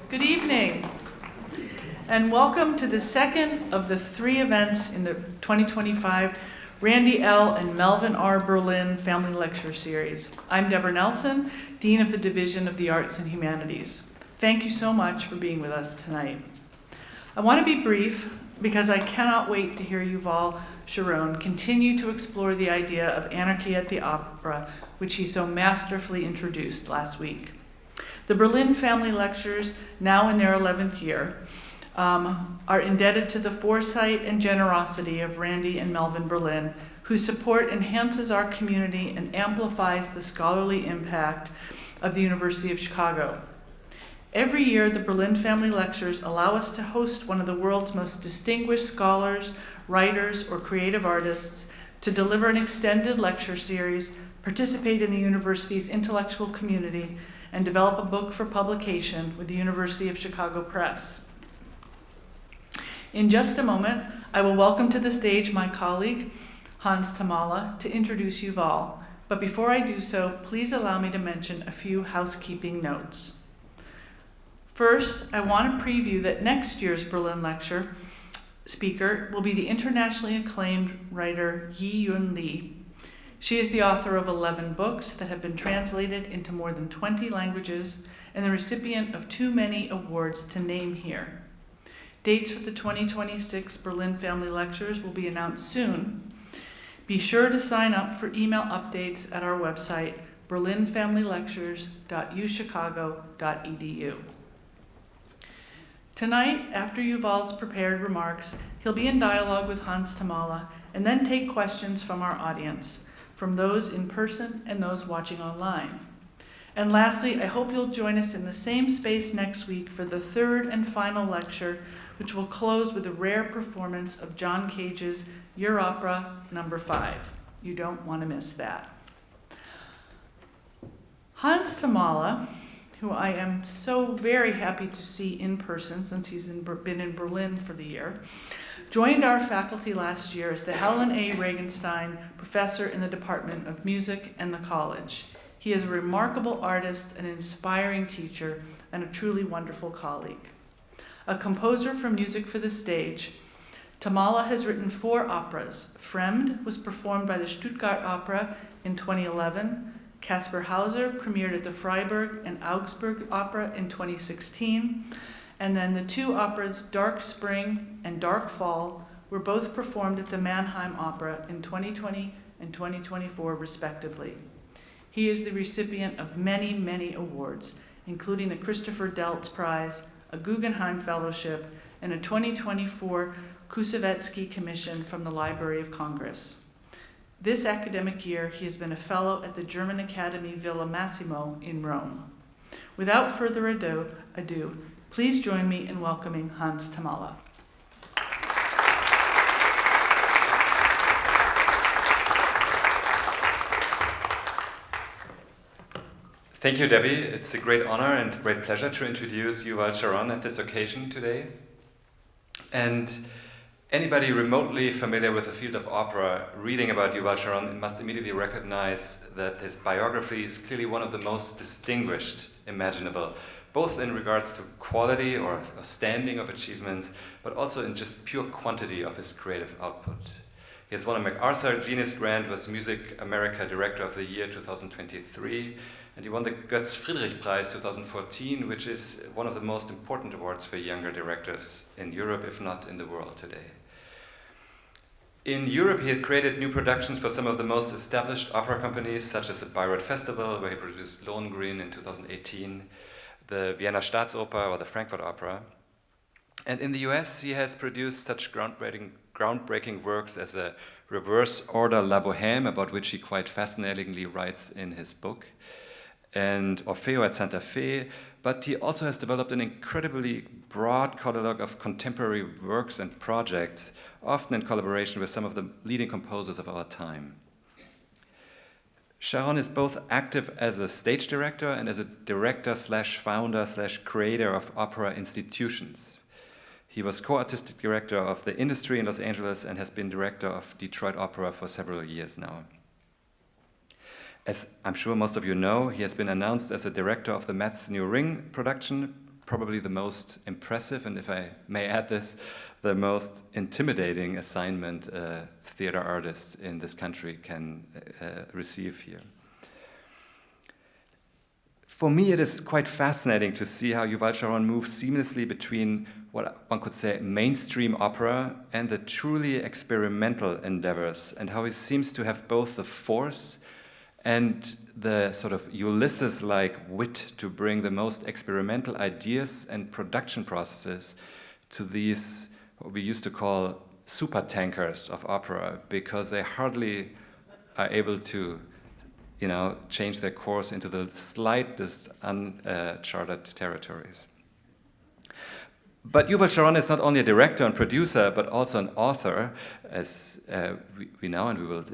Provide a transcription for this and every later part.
Good evening, and welcome to the second of the three events in the 2025 Randy L. and Melvin R. Berlin Family Lecture Series. I'm Deborah Nelson, Dean of the Division of the Arts and Humanities. Thank you so much for being with us tonight. I want to be brief because I cannot wait to hear Yuval Sharon continue to explore the idea of anarchy at the opera, which he so masterfully introduced last week. The Berlin Family Lectures, now in their 11th year, are indebted to the foresight and generosity of Randy and Melvin Berlin, whose support enhances our community and amplifies the scholarly impact of the University of Chicago. Every year, the Berlin Family Lectures allow us to host one of the world's most distinguished scholars, writers, or creative artists to deliver an extended lecture series, participate in the university's intellectual community, and develop a book for publication with the University of Chicago Press. In just a moment, I will welcome to the stage my colleague, Hans Tamala, to introduce Yuval. But before I do so, please allow me to mention a few housekeeping notes. First, I want to preview that next year's Berlin Lecture speaker will be the internationally acclaimed writer Yi-Yun Lee. She is the author of 11 books that have been translated into more than 20 languages and the recipient of too many awards to name here. Dates for the 2026 Berlin Family Lectures will be announced soon. Be sure to sign up for email updates at our website, berlinfamilylectures.uchicago.edu. Tonight, after Yuval's prepared remarks, he'll be in dialogue with Hans Tamala and then take questions from our audience, from those in person and those watching online. And lastly, I hope you'll join us in the same space next week for the third and final lecture, which will close with a rare performance of John Cage's Europera No. 5. You don't want to miss that. Hans Tamala, who I am so very happy to see in person since he's been in Berlin for the year, joined our faculty last year as the Helen A. Regenstein Professor in the Department of Music and the College. He is a remarkable artist, an inspiring teacher, and a truly wonderful colleague. A composer for music for the stage, Tamala has written 4 operas. Fremd was performed by the Stuttgart Opera in 2011. Caspar Hauser premiered at the Freiburg and Augsburg Opera in 2016. And then the 2 operas, Dark Spring and Dark Fall, were both performed at the Mannheim Opera in 2020 and 2024, respectively. He is the recipient of many, many awards, including the Christopher Deltz Prize, a Guggenheim Fellowship, and a 2024 Kusevetsky Commission from the Library of Congress. This academic year, he has been a fellow at the German Academy Villa Massimo in Rome. Without further ado, please join me in welcoming Hans Tamala. Thank you, Debbie. It's a great honor and great pleasure to introduce Yuval Sharon at this occasion today. And anybody remotely familiar with the field of opera, reading about Yuval Sharon must immediately recognize that his biography is clearly one of the most distinguished imaginable, both in regards to quality or standing of achievements, but also in just pure quantity of his creative output. He has won a MacArthur Genius Grant, was Music America Director of the Year 2023, and he won the Götz Friedrich Prize 2014, which is one of the most important awards for younger directors in Europe, if not in the world today. In Europe, he had created new productions for some of the most established opera companies, such as the Bayreuth Festival, where he produced Lohengrin in 2018, the Vienna Staatsoper or the Frankfurt Opera. And in the US, he has produced such groundbreaking works as the Reverse Order La Bohème, about which he quite fascinatingly writes in his book, and Orfeo at Santa Fe, but he also has developed an incredibly broad catalog of contemporary works and projects, often in collaboration with some of the leading composers of our time. Sharon is both active as a stage director and as a director/founder/creator of opera institutions. He was co-artistic director of the Industry in Los Angeles and has been director of Detroit Opera for several years now. As I'm sure most of you know, he has been announced as a director of the Met's New Ring production, probably the most impressive, and if I may add this, the most intimidating assignment a theater artist in this country can receive here. For me, it is quite fascinating to see how Yuval Sharon moves seamlessly between what one could say mainstream opera and the truly experimental endeavors, and how he seems to have both the force and the sort of Ulysses-like wit to bring the most experimental ideas and production processes to these, what we used to call super tankers of opera, because they hardly are able to change their course into the slightest uncharted territories. But Yuval Sharon is not only a director and producer, but also an author, as we know, and we will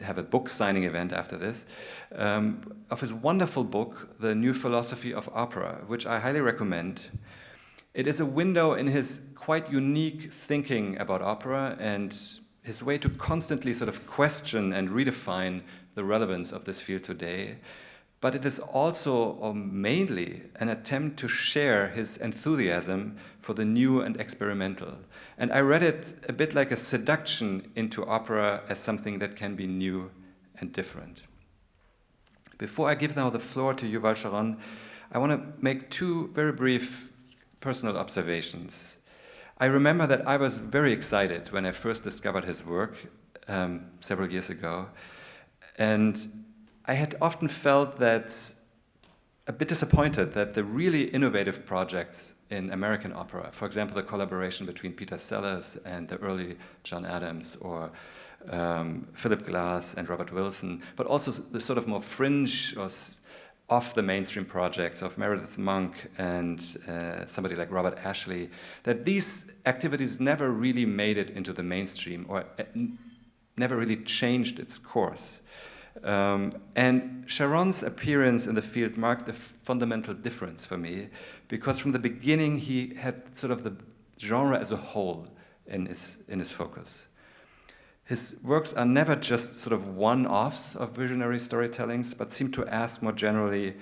have a book signing event after this, of his wonderful book, The New Philosophy of Opera, which I highly recommend. It is a window in his quite unique thinking about opera and his way to constantly sort of question and redefine the relevance of this field today. But it is also, or mainly, an attempt to share his enthusiasm for the new and experimental. And I read it a bit like a seduction into opera as something that can be new and different. Before I give now the floor to Yuval Sharon, I want to make two very brief personal observations. I remember that I was very excited when I first discovered his work several years ago. And I had often felt that a bit disappointed that the really innovative projects in American opera, for example, the collaboration between Peter Sellers and the early John Adams, or Philip Glass and Robert Wilson, but also the sort of more fringe or off the mainstream projects of Meredith Monk and somebody like Robert Ashley, that these activities never really made it into the mainstream or never really changed its course. And Sharon's appearance in the field marked a fundamental difference for me, because from the beginning he had sort of the genre as a whole in his focus. His works are never just sort of one-offs of visionary storytellings, but seem to ask more generally,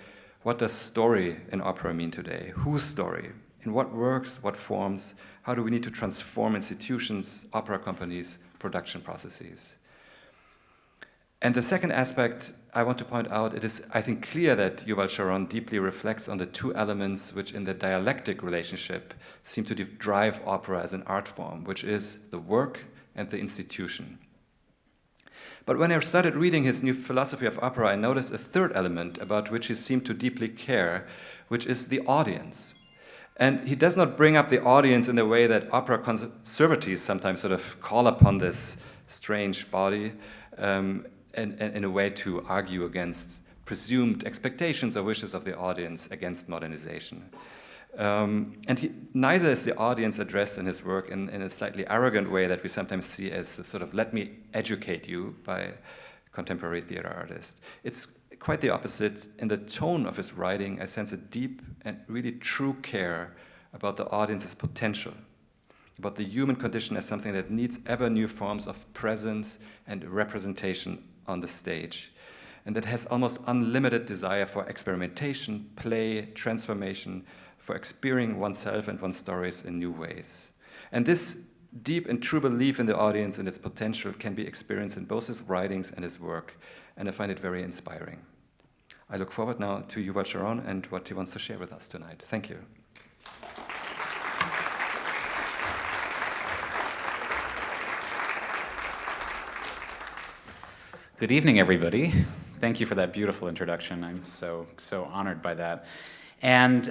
what does story in opera mean today? Whose story? In what works, what forms? How do we need to transform institutions, opera companies, production processes? And the second aspect I want to point out, it is, I think, clear that Yuval Sharon deeply reflects on the two elements which in the dialectic relationship seem to drive opera as an art form, which is the work and the institution. But when I started reading his New Philosophy of Opera, I noticed a third element about which he seemed to deeply care, which is the audience. And he does not bring up the audience in the way that opera conservatives sometimes sort of call upon this strange body, and in a way to argue against presumed expectations or wishes of the audience against modernization. And neither is the audience addressed in his work in a slightly arrogant way that we sometimes see as a sort of let me educate you by contemporary theater artists. It's quite the opposite. In the tone of his writing, I sense a deep and really true care about the audience's potential, about the human condition as something that needs ever new forms of presence and representation on the stage, and that has almost unlimited desire for experimentation, play, transformation, for experiencing oneself and one's stories in new ways. And this deep and true belief in the audience and its potential can be experienced in both his writings and his work, and I find it very inspiring. I look forward now to Yuval Sharon and what he wants to share with us tonight. Thank you. Good evening, everybody. Thank you for that beautiful introduction. I'm so honored by that. And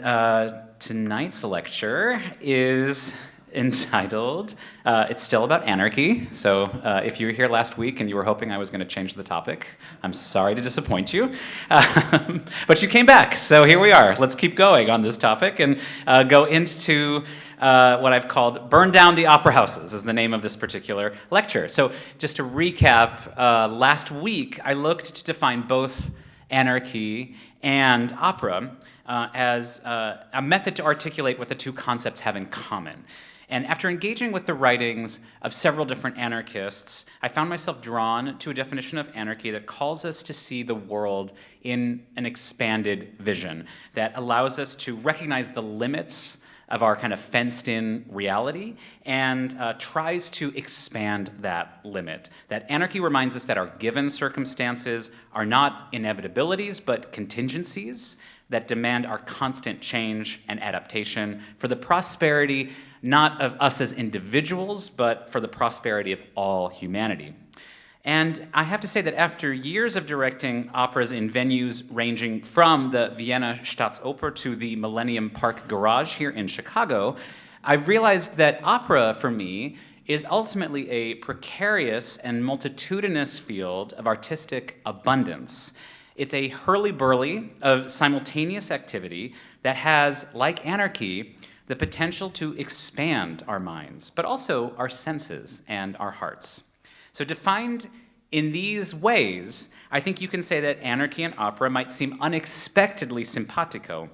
tonight's lecture is entitled, it's still about anarchy. So if you were here last week and you were hoping I was going to change the topic, I'm sorry to disappoint you. But you came back, so here we are. Let's keep going on this topic and go into what I've called Burn Down the Opera Houses is the name of this particular lecture. So just to recap, last week I looked to define both anarchy and opera as a method to articulate what the two concepts have in common. And after engaging with the writings of several different anarchists, I found myself drawn to a definition of anarchy that calls us to see the world in an expanded vision, that allows us to recognize the limits of our kind of fenced-in reality and tries to expand that limit. That anarchy reminds us that our given circumstances are not inevitabilities, but contingencies that demand our constant change and adaptation for the prosperity not of us as individuals, but for the prosperity of all humanity. And I have to say that after years of directing operas in venues ranging from the Vienna Staatsoper to the Millennium Park Garage here in Chicago, I've realized that opera, for me, is ultimately a precarious and multitudinous field of artistic abundance. It's a hurly-burly of simultaneous activity that has, like anarchy, the potential to expand our minds, but also our senses and our hearts. So defined in these ways, I think you can say that anarchy and opera might seem unexpectedly simpatico,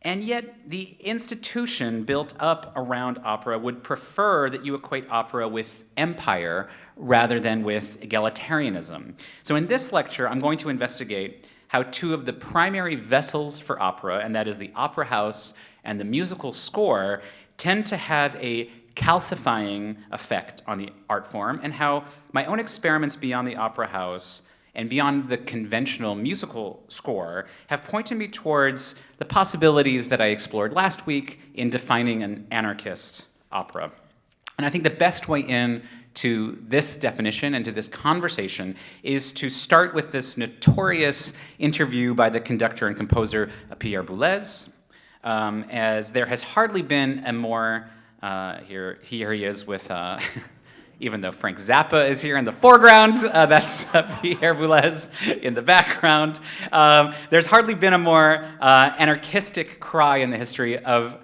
and yet the institution built up around opera would prefer that you equate opera with empire rather than with egalitarianism. So in this lecture, I'm going to investigate how two of the primary vessels for opera, and that is the opera house and the musical score, tend to have a calcifying effect on the art form, and how my own experiments beyond the opera house and beyond the conventional musical score have pointed me towards the possibilities that I explored last week in defining an anarchist opera. And I think the best way in to this definition and to this conversation is to start with this notorious interview by the conductor and composer Pierre Boulez, as there has hardly been a more here he is with, even though Frank Zappa is here in the foreground, that's Pierre Boulez in the background. There's hardly been a more anarchistic cry in the history of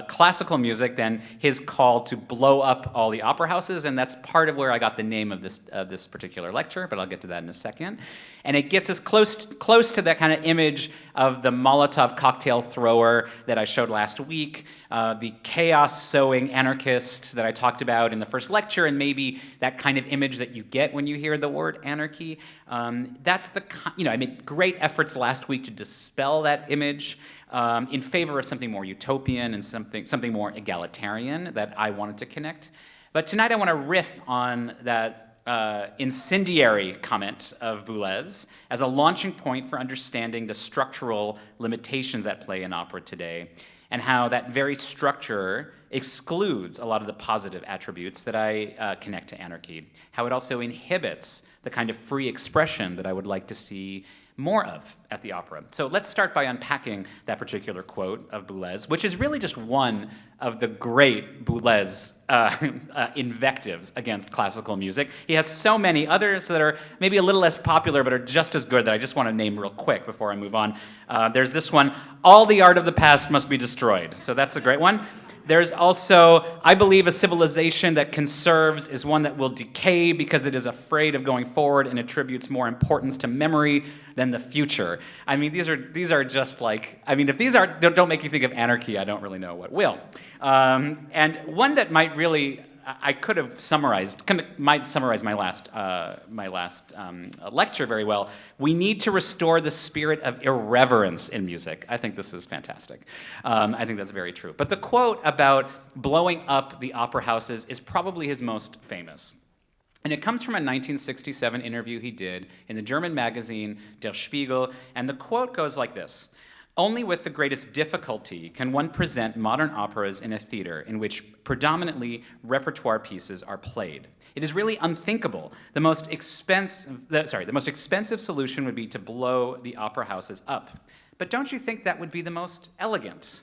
classical music than his call to blow up all the opera houses, and that's part of where I got the name of this particular lecture, but I'll get to that in a second. And it gets us close to that kind of image of the Molotov cocktail thrower that I showed last week, the chaos-sowing anarchist that I talked about in the first lecture, and maybe that kind of image that you get when you hear the word anarchy. That's the, I made great efforts last week to dispel that image in favor of something more utopian and something more egalitarian that I wanted to connect. But tonight I want to riff on that incendiary comment of Boulez as a launching point for understanding the structural limitations at play in opera today, and how that very structure excludes a lot of the positive attributes that I connect to anarchy, how it also inhibits the kind of free expression that I would like to see more of at the opera. So let's start by unpacking that particular quote of Boulez, which is really just one of the great Boulez invectives against classical music. He has so many others that are maybe a little less popular but are just as good that I just want to name real quick before I move on. There's this one, all the art of the past must be destroyed. So that's a great one. There's also, I believe a civilization that conserves is one that will decay because it is afraid of going forward and attributes more importance to memory than the future. I mean, these are just like, if these don't make you think of anarchy, I don't really know what will. And one that might really, I could have might summarize my last lecture very well. We need to restore the spirit of irreverence in music. I think this is fantastic. I think that's very true. But the quote about blowing up the opera houses is probably his most famous. And it comes from a 1967 interview he did in the German magazine Der Spiegel, and the quote goes like this: "Only with the greatest difficulty can one present modern operas in a theater in which predominantly repertoire pieces are played. It is really unthinkable. The most expensive solution would be to blow the opera houses up. But don't you think that would be the most elegant?"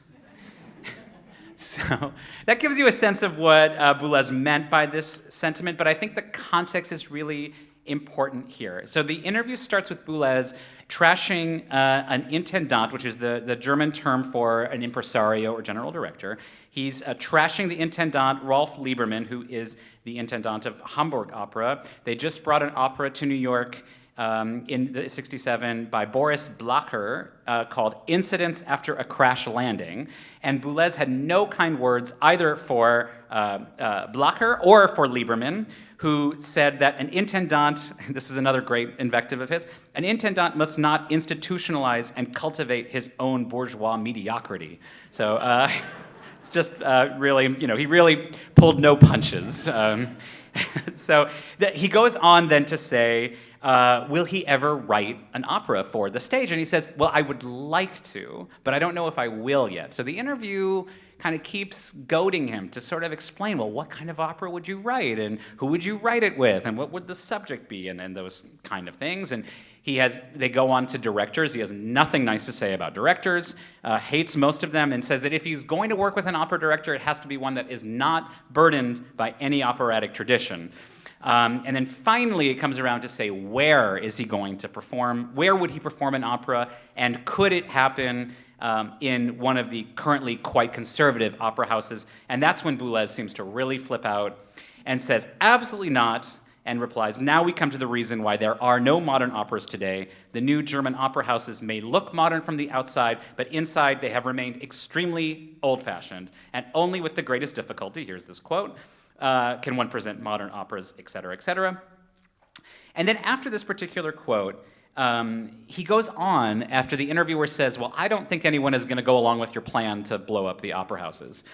So that gives you a sense of what Boulez meant by this sentiment, but I think the context is really important here. So the interview starts with Boulez trashing an intendant, which is the German term for an impresario or general director. He's trashing the intendant, Rolf Liebermann, who is the intendant of Hamburg Opera. They just brought an opera to New York in the 67 by Boris Blacher called Incidents After a Crash Landing. And Boulez had no kind words either for Blacher or for Lieberman, who said that an intendant, this is another great invective of his, an intendant must not institutionalize and cultivate his own bourgeois mediocrity. So it's just really, he really pulled no punches. So he goes on then to say, will he ever write an opera for the stage? And he says, well, I would like to, but I don't know if I will yet. So the interview kind of keeps goading him to sort of explain, well, what kind of opera would you write? And who would you write it with? And what would the subject be? And those kind of things. And they go on to directors. He has nothing nice to say about directors, hates most of them, and says that if he's going to work with an opera director, it has to be one that is not burdened by any operatic tradition. And then finally, it comes around to say, where is he going to perform? Where would he perform an opera? And could it happen in one of the currently quite conservative opera houses? And that's when Boulez seems to really flip out and says, absolutely not, and replies, now we come to the reason why there are no modern operas today. The new German opera houses may look modern from the outside, but inside they have remained extremely old-fashioned, and only with the greatest difficulty, here's this quote, can one present modern operas, et cetera, et cetera. And then after this particular quote, he goes on after the interviewer says, well, I don't think anyone is going to go along with your plan to blow up the opera houses.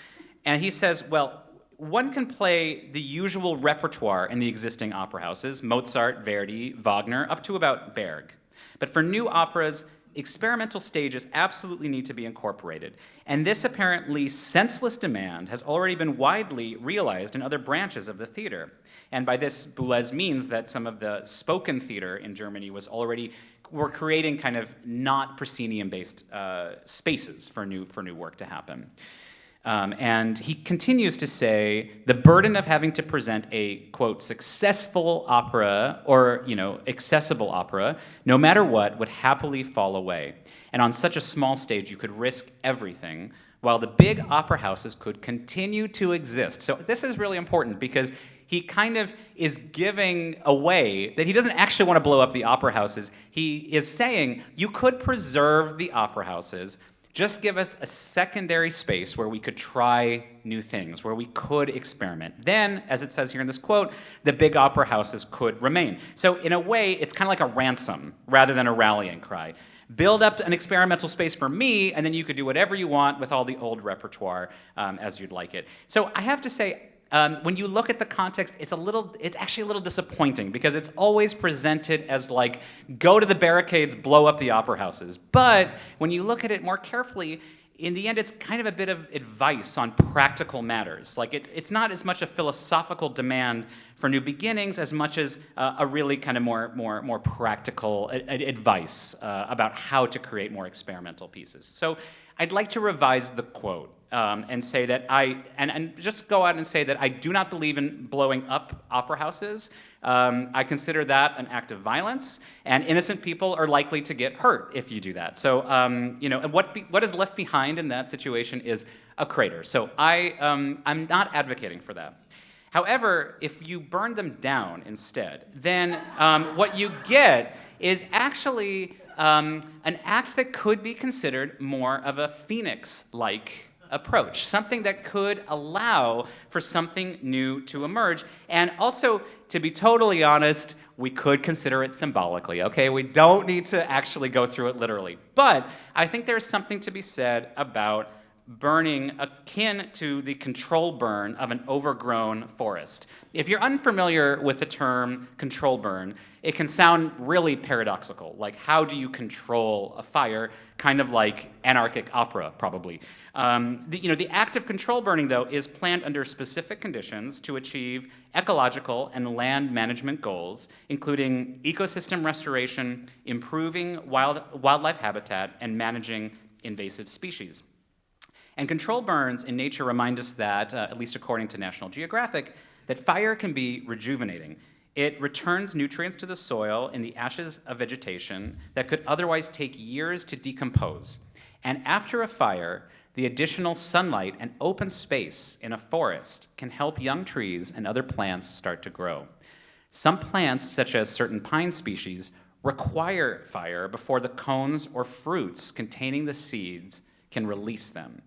And he says, well, one can play the usual repertoire in the existing opera houses, Mozart, Verdi, Wagner, up to about Berg. But for new operas, experimental stages absolutely need to be incorporated. And this apparently senseless demand has already been widely realized in other branches of the theater. And by this, Boulez means that some of the spoken theater in Germany were creating kind of not proscenium-based spaces for new work to happen. And he continues to say, the burden of having to present a, quote, successful opera or, accessible opera, no matter what, would happily fall away. And on such a small stage, you could risk everything, while the big opera houses could continue to exist. So this is really important because he kind of is giving away that he doesn't actually want to blow up the opera houses. He is saying, you could preserve the opera houses, just give us a secondary space where we could try new things, where we could experiment. Then, as it says here in this quote, the big opera houses could remain. So in a way, it's kind of like a ransom rather than a rallying cry. Build up an experimental space for me, and then you could do whatever you want with all the old repertoire as you'd like it. So I have to say, when you look at the context, it's actually a little disappointing because it's always presented as like, go to the barricades, blow up the opera houses. But when you look at it more carefully, in the end, it's kind of a bit of advice on practical matters. Like it's not as much a philosophical demand for new beginnings as much as a really kind of more practical advice about how to create more experimental pieces. So I'd like to revise the quote. And say that and just go out and say that I do not believe in blowing up opera houses. I consider that an act of violence, and innocent people are likely to get hurt if you do that. So, what is left behind in that situation is a crater. So I'm not advocating for that. However, if you burn them down instead, then what you get is actually an act that could be considered more of a phoenix-like approach, something that could allow for something new to emerge. And also, to be totally honest, we could consider it symbolically, okay? We don't need to actually go through it literally. But I think there's something to be said about burning akin to the control burn of an overgrown forest. If you're unfamiliar with the term control burn, it can sound really paradoxical. Like, how do you control a fire? Kind of like anarchic opera, probably. The act of control burning, though, is planned under specific conditions to achieve ecological and land management goals, including ecosystem restoration, improving wildlife habitat, and managing invasive species. And control burns in nature remind us that, at least according to National Geographic, that fire can be rejuvenating. It returns nutrients to the soil in the ashes of vegetation that could otherwise take years to decompose. And after a fire, the additional sunlight and open space in a forest can help young trees and other plants start to grow. Some plants, such as certain pine species, require fire before the cones or fruits containing the seeds can release them.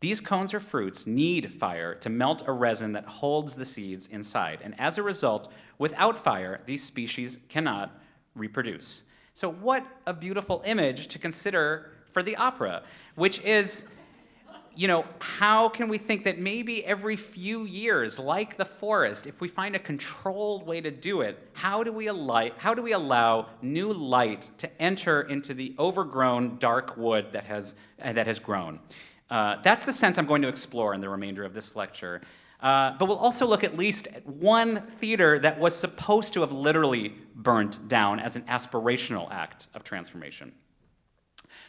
These cones or fruits need fire to melt a resin that holds the seeds inside, and as a result, without fire, these species cannot reproduce. So what a beautiful image to consider for the opera, which is, how can we think that maybe every few years, like the forest, if we find a controlled way to do it, how do we allow new light to enter into the overgrown dark wood that has grown? That's the sense I'm going to explore in the remainder of this lecture. But we'll also look at least at one theater that was supposed to have literally burnt down as an aspirational act of transformation.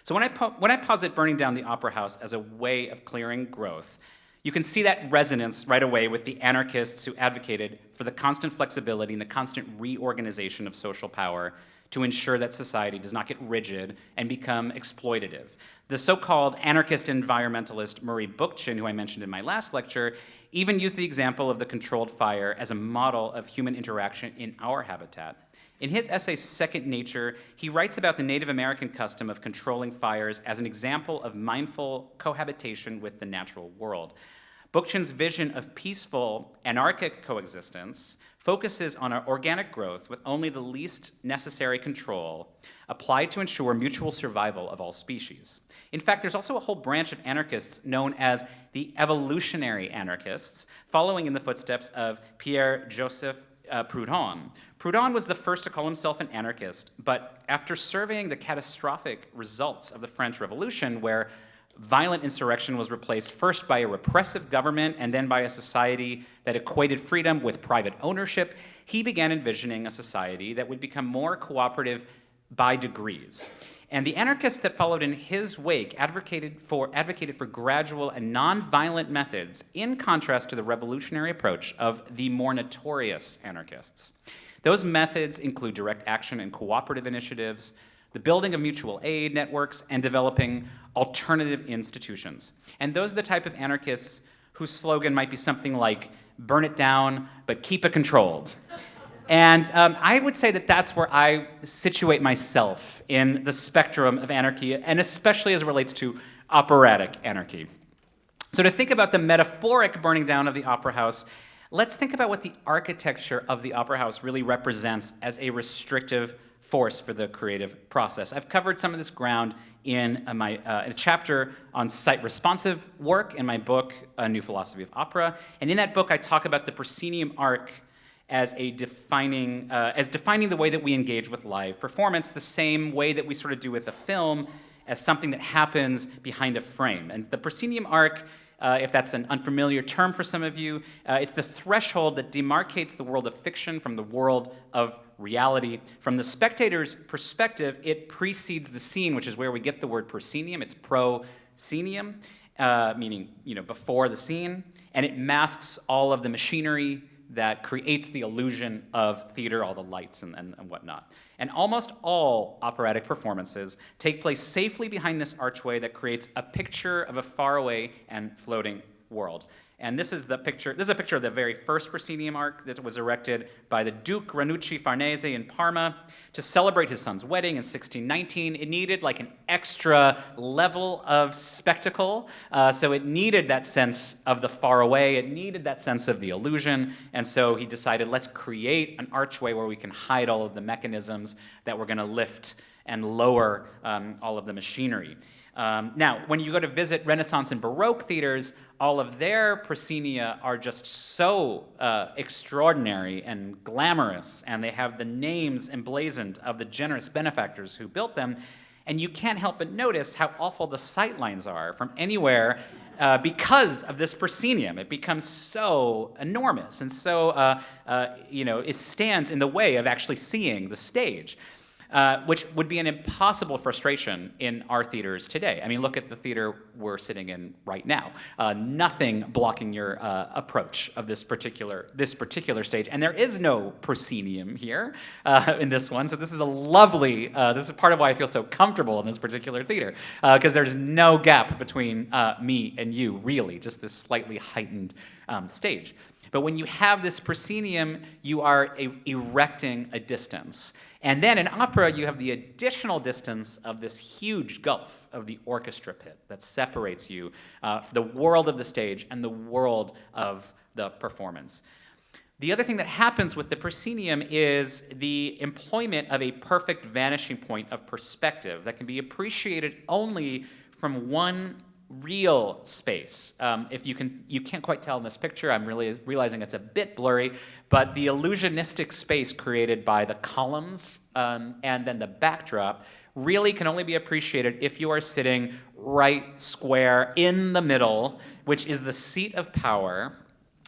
So when I posit burning down the Opera House as a way of clearing growth, you can see that resonance right away with the anarchists who advocated for the constant flexibility and the constant reorganization of social power to ensure that society does not get rigid and become exploitative. The so-called anarchist environmentalist Murray Bookchin, who I mentioned in my last lecture, even used the example of the controlled fire as a model of human interaction in our habitat. In his essay, Second Nature, he writes about the Native American custom of controlling fires as an example of mindful cohabitation with the natural world. Bookchin's vision of peaceful, anarchic coexistence focuses on our organic growth with only the least necessary control applied to ensure mutual survival of all species. In fact, there's also a whole branch of anarchists known as the evolutionary anarchists, following in the footsteps of Pierre-Joseph Proudhon. Proudhon was the first to call himself an anarchist, but after surveying the catastrophic results of the French Revolution, where violent insurrection was replaced first by a repressive government and then by a society that equated freedom with private ownership, he began envisioning a society that would become more cooperative by degrees. And the anarchists that followed in his wake advocated for gradual and nonviolent methods, in contrast to the revolutionary approach of the more notorious anarchists. Those methods include direct action and cooperative initiatives, the building of mutual aid networks, and developing alternative institutions. And those are the type of anarchists whose slogan might be something like, burn it down, but keep it controlled. And I would say that that's where I situate myself in the spectrum of anarchy, and especially as it relates to operatic anarchy. So to think about the metaphoric burning down of the Opera House, let's think about what the architecture of the Opera House really represents as a restrictive force for the creative process. I've covered some of this ground in a chapter on site-responsive work in my book, A New Philosophy of Opera. And in that book, I talk about the proscenium arc as defining the way that we engage with live performance, the same way that we sort of do with a film, as something that happens behind a frame. And the proscenium arc, if that's an unfamiliar term for some of you, it's the threshold that demarcates the world of fiction from the world of reality. From the spectator's perspective, it precedes the scene, which is where we get the word proscenium. It's proscenium, meaning before the scene, and it masks all of the machinery that creates the illusion of theater, all the lights and whatnot. And almost all operatic performances take place safely behind this archway that creates a picture of a faraway and floating world. And this is a picture of the very first proscenium arc that was erected by the Duke Ranucci Farnese in Parma to celebrate his son's wedding in 1619. It needed like an extra level of spectacle, so it needed that sense of the far away, it needed that sense of the illusion, and so he decided, let's create an archway where we can hide all of the mechanisms that we're going to lift and lower all of the machinery. Now, when you go to visit Renaissance and Baroque theaters, all of their proscenia are just so extraordinary and glamorous, and they have the names emblazoned of the generous benefactors who built them, and you can't help but notice how awful the sightlines are from anywhere because of this proscenium. It becomes so enormous, and so it stands in the way of actually seeing the stage. Which would be an impossible frustration in our theaters today. I mean, look at the theater we're sitting in right now. Nothing blocking your approach of this particular stage. And there is no proscenium here in this one. So this is a lovely, this is part of why I feel so comfortable in this particular theater, because there's no gap between me and you, really, just this slightly heightened stage. But when you have this proscenium, you are erecting a distance. And then in opera, you have the additional distance of this huge gulf of the orchestra pit that separates you, the world of the stage and the world of the performance. The other thing that happens with the proscenium is the employment of a perfect vanishing point of perspective that can be appreciated only from one real space. If you can't quite tell in this picture, I'm really realizing it's a bit blurry, but the illusionistic space created by the columns and then the backdrop really can only be appreciated if you are sitting right square in the middle, which is the seat of power.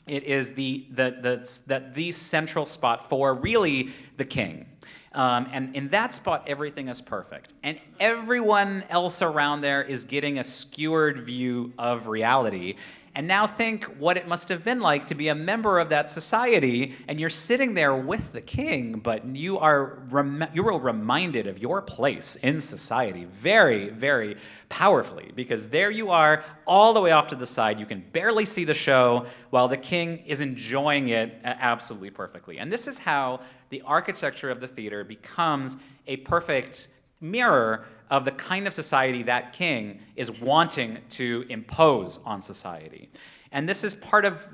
It is the central spot for really the king. And in that spot, everything is perfect. And everyone else around there is getting a skewered view of reality. And now think what it must have been like to be a member of that society, and you're sitting there with the king, but you are reminded of your place in society very, very powerfully, because there you are all the way off to the side. You can barely see the show while the king is enjoying it absolutely perfectly. And this is how the architecture of the theater becomes a perfect mirror of the kind of society that king is wanting to impose on society. And this is part of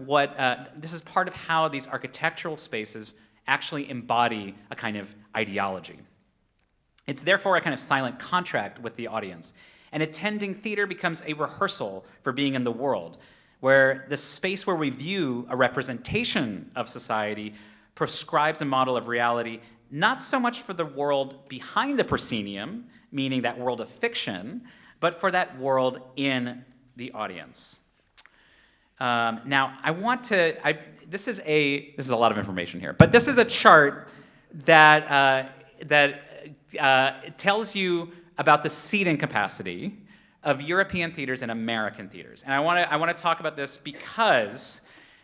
how these architectural spaces actually embody a kind of ideology. It's therefore a kind of silent contract with the audience. And attending theater becomes a rehearsal for being in the world, where the space where we view a representation of society prescribes a model of reality, not so much for the world behind the proscenium, meaning that world of fiction, but for that world in the audience. Now, this is a lot of information here, but this is a chart that tells you about the seating capacity of European theaters and American theaters. And I want to talk about this because,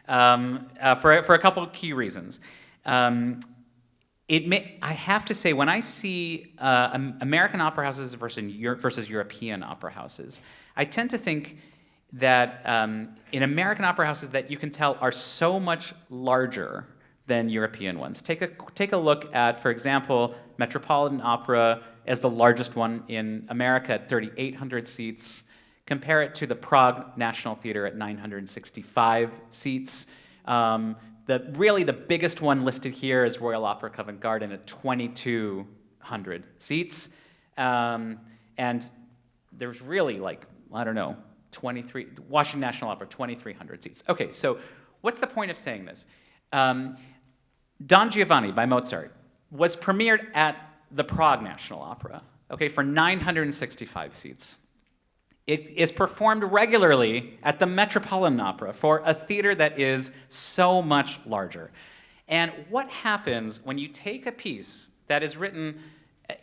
for a couple of key reasons. I have to say, when I see American opera houses versus European opera houses, I tend to think that in American opera houses that you can tell are so much larger than European ones. Take a look at, for example, Metropolitan Opera as the largest one in America at 3,800 seats. Compare it to the Prague National Theater at 965 seats. The biggest one listed here is Royal Opera Covent Garden at 2,200 seats. And there's really 23, Washington National Opera, 2,300 seats. Okay, so what's the point of saying this? Don Giovanni by Mozart was premiered at the Prague National Opera, for 965 seats. It is performed regularly at the Metropolitan Opera for a theater that is so much larger. And what happens when you take a piece that is written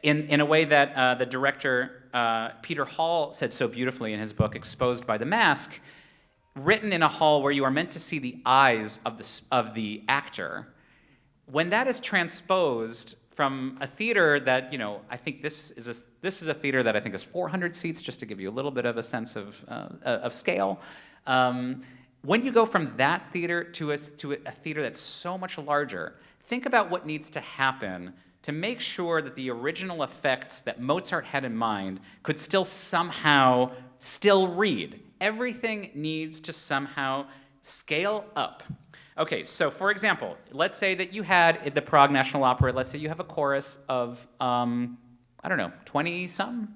in a way that the director Peter Hall said so beautifully in his book, Exposed by the Mask, written in a hall where you are meant to see the eyes of the actor, when that is transposed from a theater that, I think this is a theater that I think is 400 seats, just to give you a little bit of a sense of scale. When you go from that theater to a theater that's so much larger, think about what needs to happen to make sure that the original effects that Mozart had in mind could somehow read. Everything needs to somehow scale up. Okay, so for example, let's say that you had at the Prague National Opera, let's say you have a chorus of, 20-some.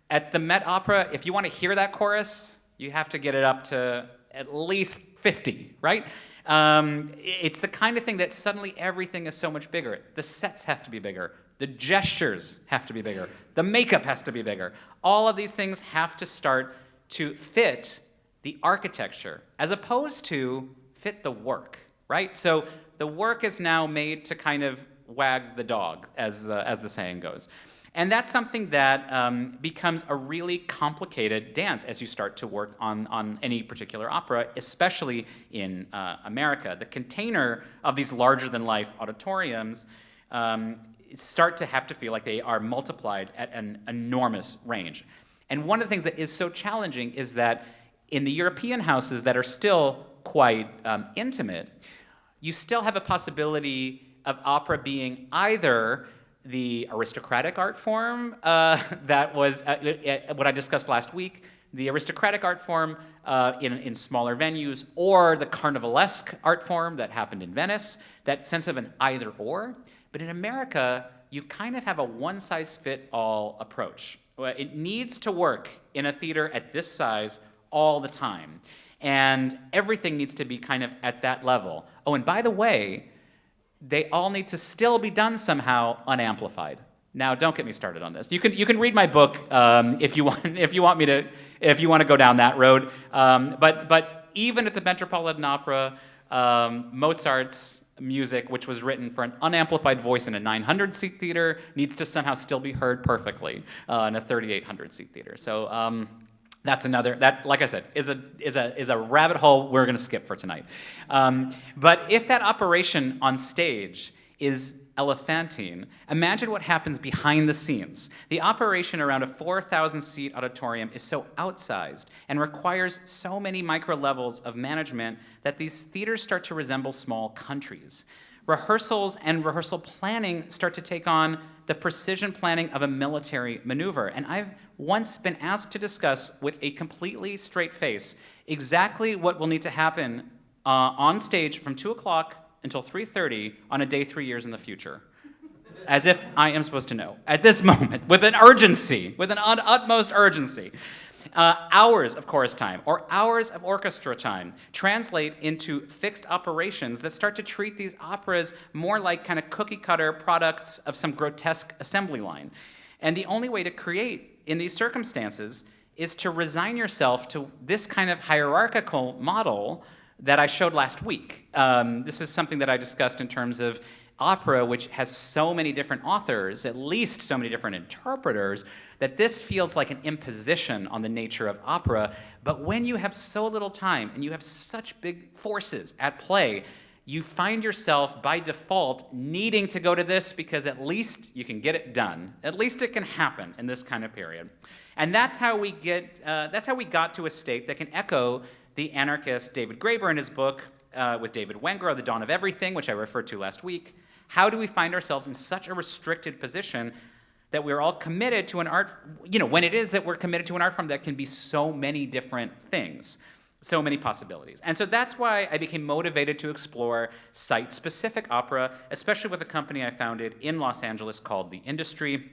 At the Met Opera, if you want to hear that chorus, you have to get it up to at least 50, right? It's the kind of thing that suddenly everything is so much bigger. The sets have to be bigger. The gestures have to be bigger. The makeup has to be bigger. All of these things have to start to fit the architecture, as opposed to fit the work, right? So the work is now made to kind of wag the dog, as the saying goes. And that's something that becomes a really complicated dance as you start to work on any particular opera, especially in America. The container of these larger-than-life auditoriums start to have to feel like they are multiplied at an enormous range. And one of the things that is so challenging is that in the European houses that are still quite intimate, you still have a possibility of opera being either the aristocratic art form that was what I discussed last week, the aristocratic art form in smaller venues, or the carnivalesque art form that happened in Venice, that sense of an either-or. But in America, you kind of have a one-size-fit-all approach. It needs to work in a theater at this size all the time. And everything needs to be kind of at that level. Oh, and by the way, they all need to still be done somehow unamplified. Now, don't get me started on this. You can read my book if you want to go down that road. But even at the Metropolitan Opera, Mozart's music, which was written for an unamplified voice in a 900-seat theater, needs to somehow still be heard perfectly in a 3,800-seat theater. So that's another, that, like I said, is a rabbit hole we're going to skip for tonight. But if that operation on stage is elephantine, imagine what happens behind the scenes. The operation around a 4,000-seat auditorium is so outsized and requires so many micro levels of management that these theaters start to resemble small countries. Rehearsals and rehearsal planning start to take on the precision planning of a military maneuver. And I've once been asked to discuss with a completely straight face exactly what will need to happen on stage from 2 o'clock until 3:30 on a day 3 years in the future. As if I am supposed to know at this moment, with an urgency, with an utmost urgency. Hours of chorus time or hours of orchestra time translate into fixed operations that start to treat these operas more like kind of cookie-cutter products of some grotesque assembly line. And the only way to create in these circumstances is to resign yourself to this kind of hierarchical model that I showed last week. This is something that I discussed in terms of opera, which has so many different authors, at least so many different interpreters, that this feels like an imposition on the nature of opera. But when you have so little time and you have such big forces at play, you find yourself by default needing to go to this because at least you can get it done. At least it can happen in this kind of period. And that's how we got to a state that can echo the anarchist David Graeber in his book with David Wenger, The Dawn of Everything, which I referred to last week. How do we find ourselves in such a restricted position that we're all committed to an art, when it is that we're committed to an art form that can be so many different things, so many possibilities. And so that's why I became motivated to explore site-specific opera, especially with a company I founded in Los Angeles called The Industry,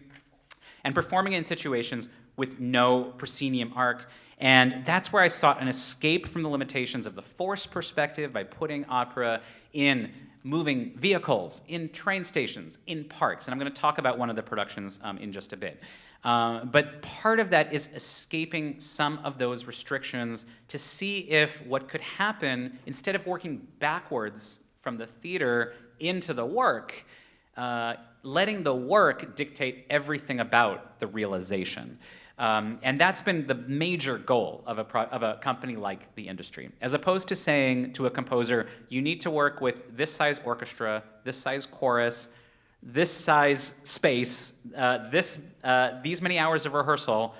and performing in situations with no proscenium arc. And that's where I sought an escape from the limitations of the force perspective by putting opera in moving vehicles, in train stations, in parks. And I'm going to talk about one of the productions in just a bit. But part of that is escaping some of those restrictions to see if what could happen, instead of working backwards from the theater into the work, letting the work dictate everything about the realization. And that's been the major goal of a company like The Industry. As opposed to saying to a composer, you need to work with this size orchestra, this size chorus, this size space, these many hours of rehearsal,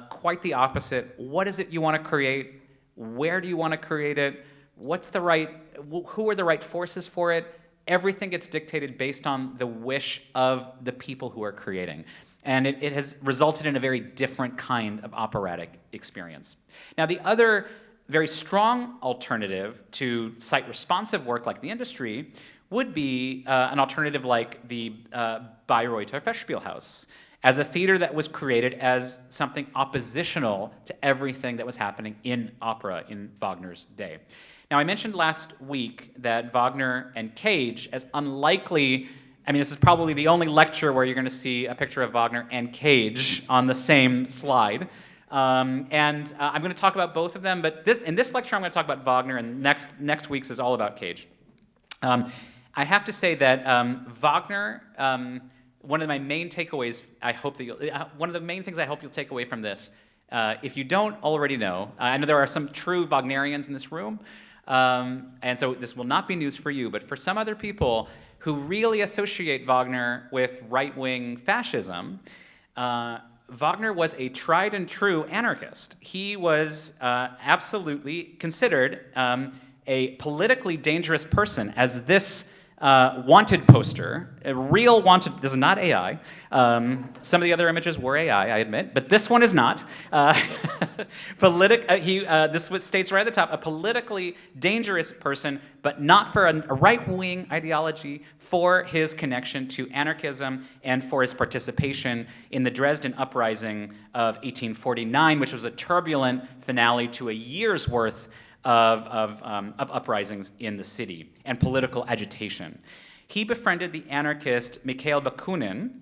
quite the opposite. What is it you want to create? Where do you want to create it? Who are the right forces for it? Everything gets dictated based on the wish of the people who are creating. And it has resulted in a very different kind of operatic experience. Now, the other very strong alternative to site-responsive work like The Industry would be an alternative like the Bayreuther Festspielhaus, as a theater that was created as something oppositional to everything that was happening in opera in Wagner's day. Now, I mentioned last week that Wagner and Cage, as unlikely, this is probably the only lecture where you're going to see a picture of Wagner and Cage on the same slide. I'm going to talk about both of them, but in this lecture I'm going to talk about Wagner, and next week's is all about Cage. I have to say that Wagner, one of my main takeaways, one of the main things I hope you'll take away from this, if you don't already know, I know there are some true Wagnerians in this room, and so this will not be news for you, but for some other people who really associate Wagner with right-wing fascism, Wagner was a tried and true anarchist. He was absolutely considered a politically dangerous person as this wanted poster, a real wanted, this is not AI. Some of the other images were AI, I admit, but this one is not. This states right at the top, a politically dangerous person, but not for a right-wing ideology, for his connection to anarchism and for his participation in the Dresden Uprising of 1849, which was a turbulent finale to a year's worth of uprisings in the city and political agitation. He befriended the anarchist Mikhail Bakunin.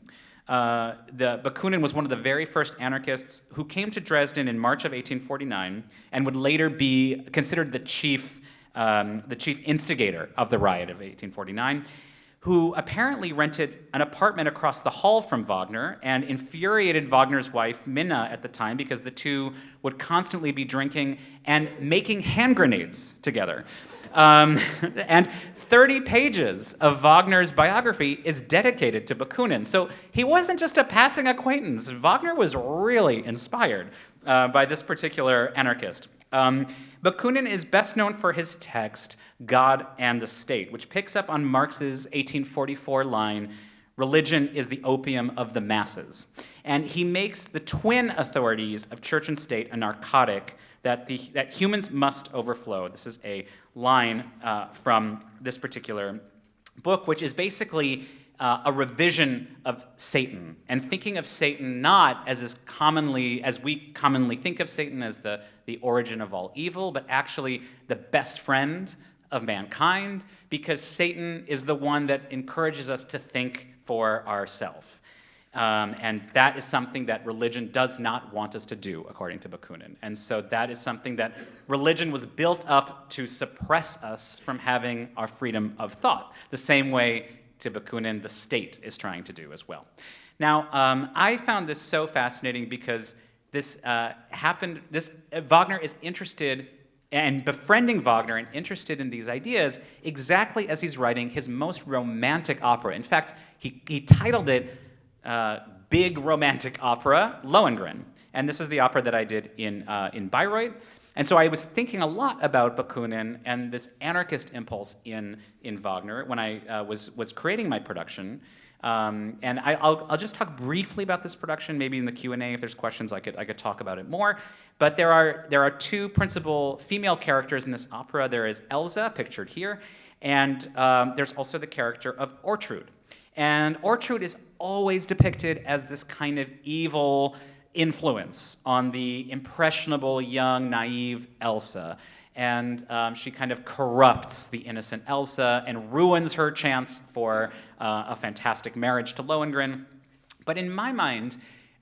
Bakunin was one of the very first anarchists who came to Dresden in March of 1849 and would later be considered the chief instigator of the riot of 1849, who apparently rented an apartment across the hall from Wagner and infuriated Wagner's wife, Minna, at the time because the two would constantly be drinking and making hand grenades together. And 30 pages of Wagner's biography is dedicated to Bakunin. So he wasn't just a passing acquaintance. Wagner was really inspired by this particular anarchist. Bakunin is best known for his text, God and the State, which picks up on Marx's 1844 line, "Religion is the opium of the masses." And he makes the twin authorities of church and state a narcotic that humans must overflow. This is a line from this particular book, which is basically a revision of Satan, and thinking of Satan not as we commonly think of Satan as the origin of all evil, but actually the best friend of mankind, because Satan is the one that encourages us to think for ourselves. And that is something that religion does not want us to do, according to Bakunin. And so that is something that religion was built up to suppress us from having our freedom of thought, the same way, to Bakunin, the state is trying to do as well. Now, I found this so fascinating because this happened, Wagner is interested and befriending Wagner and interested in these ideas exactly as he's writing his most romantic opera. In fact, he titled it Big Romantic Opera, Lohengrin. And this is the opera that I did in Bayreuth. And so I was thinking a lot about Bakunin and this anarchist impulse in Wagner when I was creating my production. And I'll just talk briefly about this production. Maybe in the Q&A, if there's questions, I could talk about it more. But there are two principal female characters in this opera. There is Elsa, pictured here, and there's also the character of Ortrud. And Ortrud is always depicted as this kind of evil influence on the impressionable, young, naive Elsa. And she kind of corrupts the innocent Elsa and ruins her chance for a fantastic marriage to Lohengrin. But in my mind,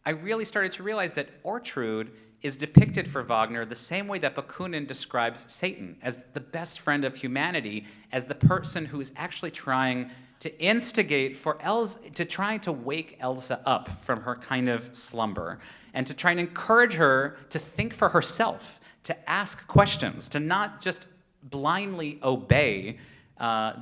I really started to realize that Ortrud is depicted for Wagner the same way that Bakunin describes Satan, as the best friend of humanity, as the person who is actually trying to instigate for Elsa, to try to wake Elsa up from her kind of slumber, and to try and encourage her to think for herself, to ask questions, to not just blindly obey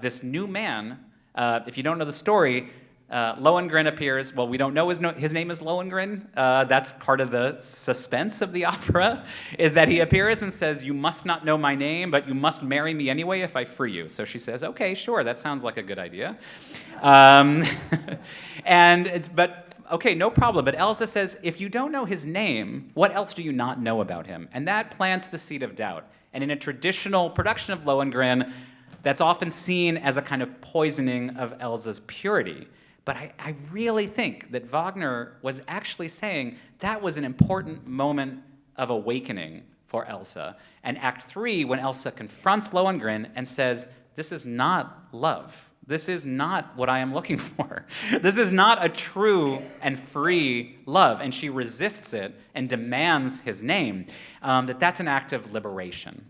this new man. If you don't know the story, Lohengrin appears. Well, we don't know his name is Lohengrin. That's part of the suspense of the opera, is that he appears and says, "You must not know my name, but you must marry me anyway if I free you." So she says, "Okay, sure, that sounds like a good idea." Okay, no problem. But Elsa says, if you don't know his name, what else do you not know about him? And that plants the seed of doubt. And in a traditional production of Lohengrin, that's often seen as a kind of poisoning of Elsa's purity. But I really think that Wagner was actually saying that was an important moment of awakening for Elsa. And Act 3, when Elsa confronts Lohengrin and says, "This is not love. This is not what I am looking for. This is not a true and free love." And she resists it and demands his name. That's an act of liberation.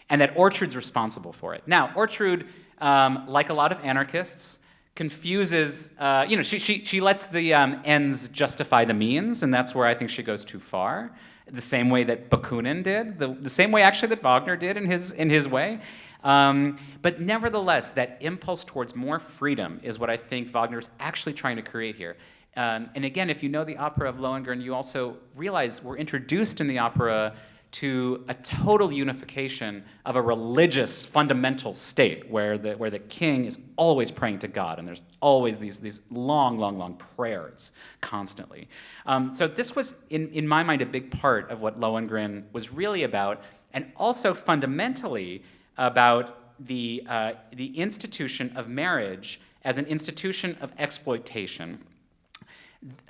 And that Ortrud's responsible for it. Now, Ortrud, like a lot of anarchists, confuses, she lets the ends justify the means, and that's where I think she goes too far. The same way that Bakunin did, the same way actually that Wagner did in his way. But nevertheless, that impulse towards more freedom is what I think Wagner's actually trying to create here. And again, if you know the opera of Lohengrin, you also realize we're introduced in the opera to a total unification of a religious fundamental state where the king is always praying to God, and there's always these long prayers constantly. So this was, in my mind, a big part of what Lohengrin was really about, and also fundamentally about the institution of marriage as an institution of exploitation.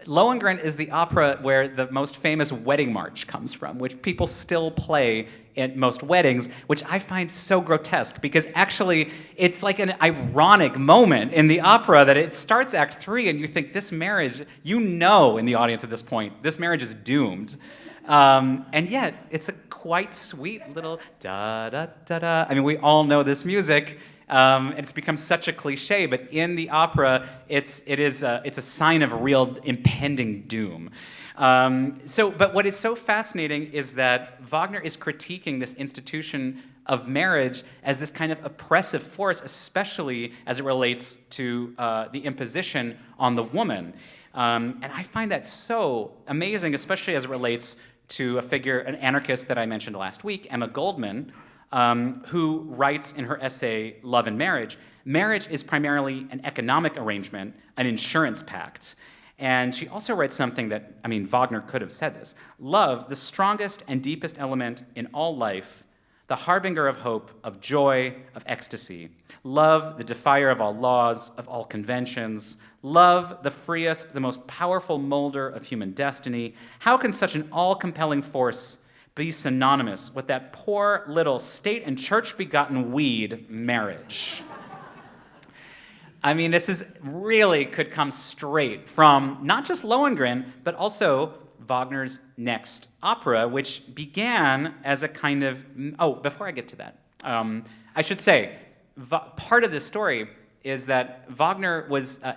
Lohengrin is the opera where the most famous wedding march comes from, which people still play at most weddings, which I find so grotesque because actually it's like an ironic moment in the opera that it starts Act 3 and you think this marriage, you know in the audience at this point, this marriage is doomed. And yet it's a quite sweet little da-da-da-da. I mean, we all know this music. It's become such a cliche, but in the opera, it's a sign of real impending doom. But what is so fascinating is that Wagner is critiquing this institution of marriage as this kind of oppressive force, especially as it relates to the imposition on the woman. And I find that so amazing, especially as it relates to a figure, an anarchist that I mentioned last week, Emma Goldman, who writes in her essay, Love and Marriage, marriage is primarily an economic arrangement, an insurance pact. And she also writes something that, I mean, Wagner could have said this. Love, the strongest and deepest element in all life, the harbinger of hope, of joy, of ecstasy. Love, the defier of all laws, of all conventions. Love, the freest, the most powerful molder of human destiny. How can such an all-compelling force be synonymous with that poor little state and church begotten weed, marriage? I mean, this is really could come straight from not just Lohengrin, but also Wagner's next opera, which began as a kind of, before I get to that, I should say, part of this story is that Wagner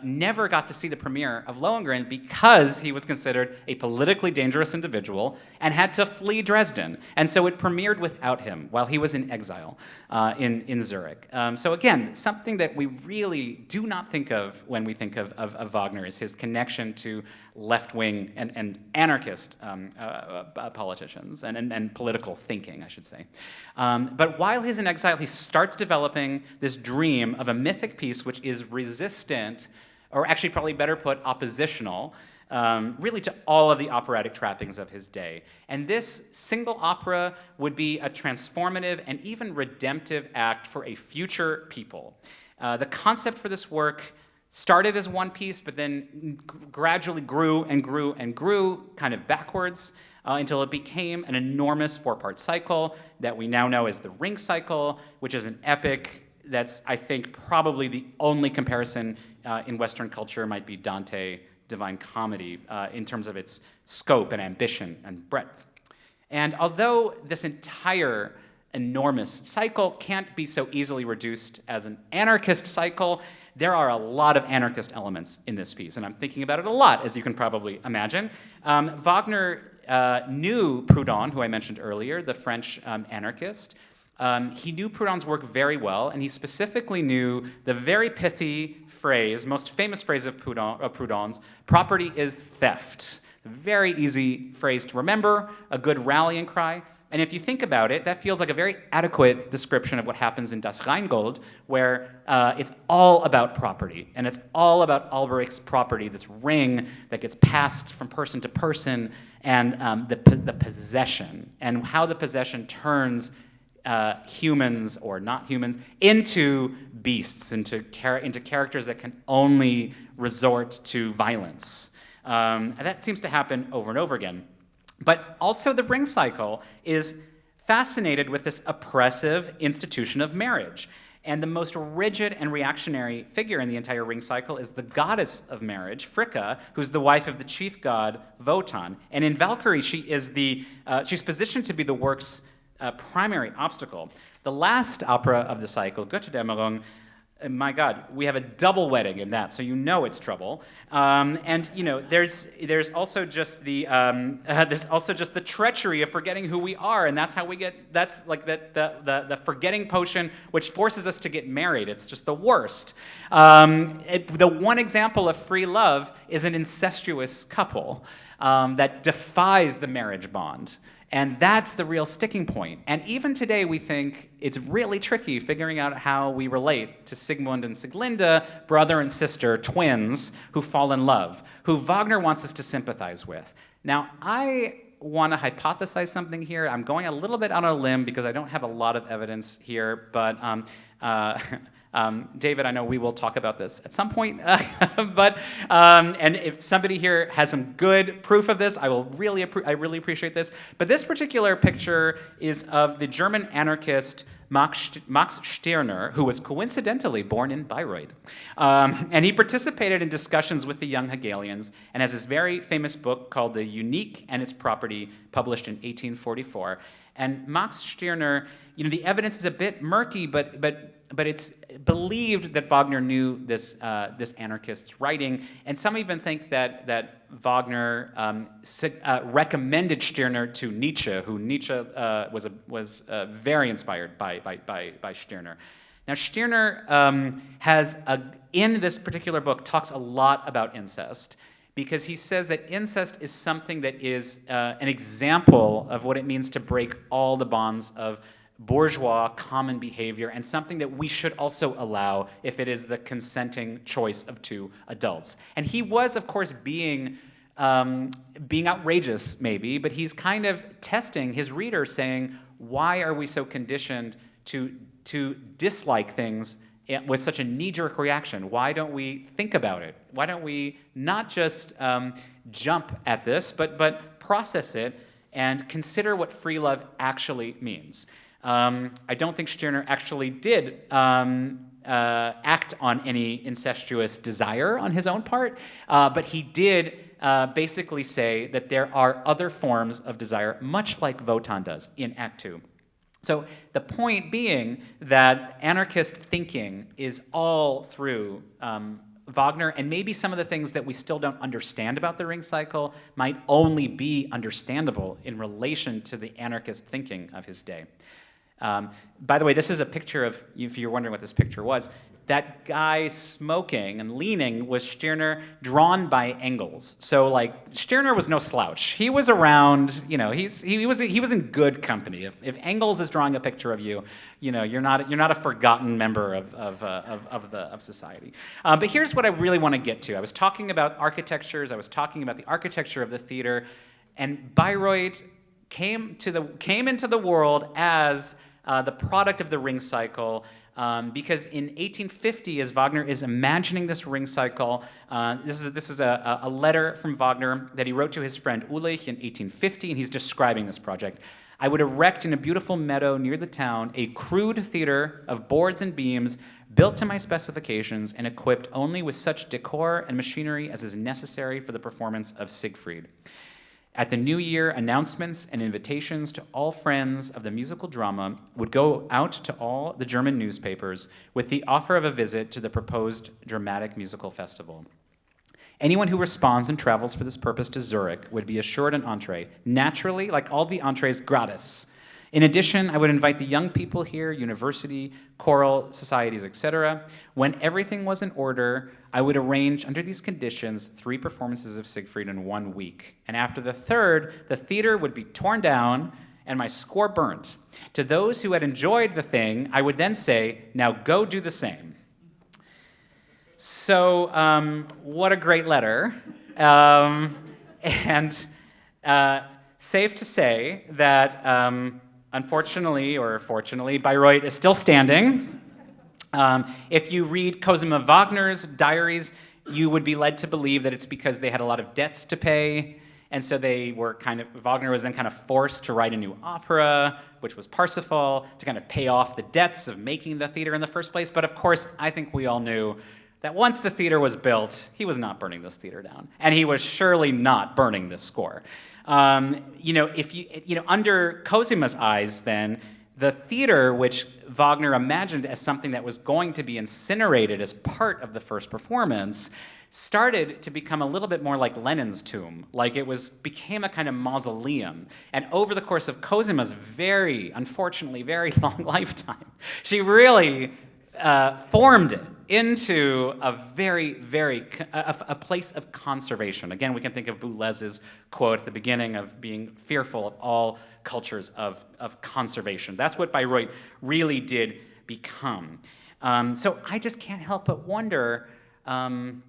never got to see the premiere of Lohengrin because he was considered a politically dangerous individual and had to flee Dresden. And so it premiered without him while he was in exile in Zurich. So again, something that we really do not think of when we think of Wagner is his connection to left-wing and anarchist politicians and political thinking, I should say. But while he's in exile, he starts developing this dream of a mythic piece which is resistant, or actually probably better put, oppositional, really to all of the operatic trappings of his day. And this single opera would be a transformative and even redemptive act for a future people. The concept for this work started as one piece, but then gradually grew and grew and grew, kind of backwards, until it became an enormous four-part cycle that we now know as the Ring Cycle, which is an epic that's, I think, probably the only comparison in Western culture might be Dante, Divine Comedy, in terms of its scope and ambition and breadth. And although this entire enormous cycle can't be so easily reduced as an anarchist cycle, there are a lot of anarchist elements in this piece, and I'm thinking about it a lot, as you can probably imagine. Wagner knew Proudhon, who I mentioned earlier, the French anarchist. He knew Proudhon's work very well, and he specifically knew the very pithy phrase, most famous phrase of Proudhon's, property is theft. A very easy phrase to remember, a good rallying cry. And if you think about it, that feels like a very adequate description of what happens in Das Rheingold, where it's all about property, and it's all about Alberich's property, this ring that gets passed from person to person, and the possession, and how the possession turns humans or not humans into beasts, into characters that can only resort to violence. And that seems to happen over and over again. But also the Ring Cycle is fascinated with this oppressive institution of marriage. And the most rigid and reactionary figure in the entire Ring Cycle is the goddess of marriage, Fricka, who's the wife of the chief god, Wotan. And in Valkyrie, she's positioned to be the work's primary obstacle. The last opera of the cycle, Götterdämmerung, my God, we have a double wedding in that, so you know it's trouble. And you know, there's also just the treachery of forgetting who we are, and that's how we get. That's like the forgetting potion, which forces us to get married. It's just the worst. The one example of free love is an incestuous couple that defies the marriage bond. And that's the real sticking point. And even today, we think it's really tricky figuring out how we relate to Sigmund and Sieglinde, brother and sister, twins, who fall in love, who Wagner wants us to sympathize with. Now, I want to hypothesize something here. I'm going a little bit on a limb because I don't have a lot of evidence here, but David, I know we will talk about this at some point, and if somebody here has some good proof of this, I really appreciate this. But this particular picture is of the German anarchist Max Stirner, who was coincidentally born in Bayreuth. And he participated in discussions with the young Hegelians and has this very famous book called The Unique and Its Property, published in 1844. And Max Stirner, the evidence is a bit murky, but it's believed that Wagner knew this anarchist's writing, and some even think that Wagner recommended Stirner to Nietzsche, who Nietzsche was very inspired by Stirner. Now, Stirner in this particular book talks a lot about incest, because he says that incest is something that is an example of what it means to break all the bonds of bourgeois common behavior, and something that we should also allow if it is the consenting choice of two adults. And he was, of course, being outrageous, maybe, but he's kind of testing his reader, saying, why are we so conditioned to dislike things with such a knee-jerk reaction? Why don't we think about it? Why don't we not just jump at this, but process it and consider what free love actually means? I don't think Stirner actually did act on any incestuous desire on his own part, but he did basically say that there are other forms of desire, much like Wotan does in Act 2. So the point being that anarchist thinking is all through Wagner, and maybe some of the things that we still don't understand about the ring cycle might only be understandable in relation to the anarchist thinking of his day. By the way, this is a picture of, if you're wondering what this picture was, that guy smoking and leaning was Stirner, drawn by Engels. So, Stirner was no slouch. He was around, he was in good company. If Engels is drawing a picture of you, you're not a forgotten member of society. But here's what I really want to get to. I was talking about architectures. I was talking about the architecture of the theater, and Bayreuth came into the world as the product of the ring cycle, because in 1850, as Wagner is imagining this ring cycle, this is a letter from Wagner that he wrote to his friend Ulrich in 1850, and he's describing this project. I would erect in a beautiful meadow near the town a crude theater of boards and beams, built to my specifications and equipped only with such decor and machinery as is necessary for the performance of Siegfried. At the New Year, announcements and invitations to all friends of the musical drama would go out to all the German newspapers with the offer of a visit to the proposed dramatic musical festival. Anyone who responds and travels for this purpose to Zurich would be assured an entree, naturally, like all the entrees, gratis. In addition, I would invite the young people here, university, choral societies, etc. When everything was in order, I would arrange, under these conditions, 3 performances of Siegfried in 1 week. And after the 3rd, the theater would be torn down and my score burnt. To those who had enjoyed the thing, I would then say, now go do the same. So, what a great letter. And safe to say that, unfortunately or fortunately, Bayreuth is still standing. If you read Cosima Wagner's diaries, you would be led to believe that it's because they had a lot of debts to pay, and so Wagner was then kind of forced to write a new opera, which was Parsifal, to kind of pay off the debts of making the theater in the first place. But of course, I think we all knew that once the theater was built, he was not burning this theater down, and he was surely not burning this score. Under Cosima's eyes, then, the theater, which Wagner imagined as something that was going to be incinerated as part of the first performance, started to become a little bit more like Lenin's tomb. Became a kind of mausoleum. And over the course of Cosima's unfortunately, very long lifetime, she really formed it into a a place of conservation. Again, we can think of Boulezz's quote at the beginning of being fearful of all cultures of conservation. That's what Bayreuth really did become. So I just can't help but wonder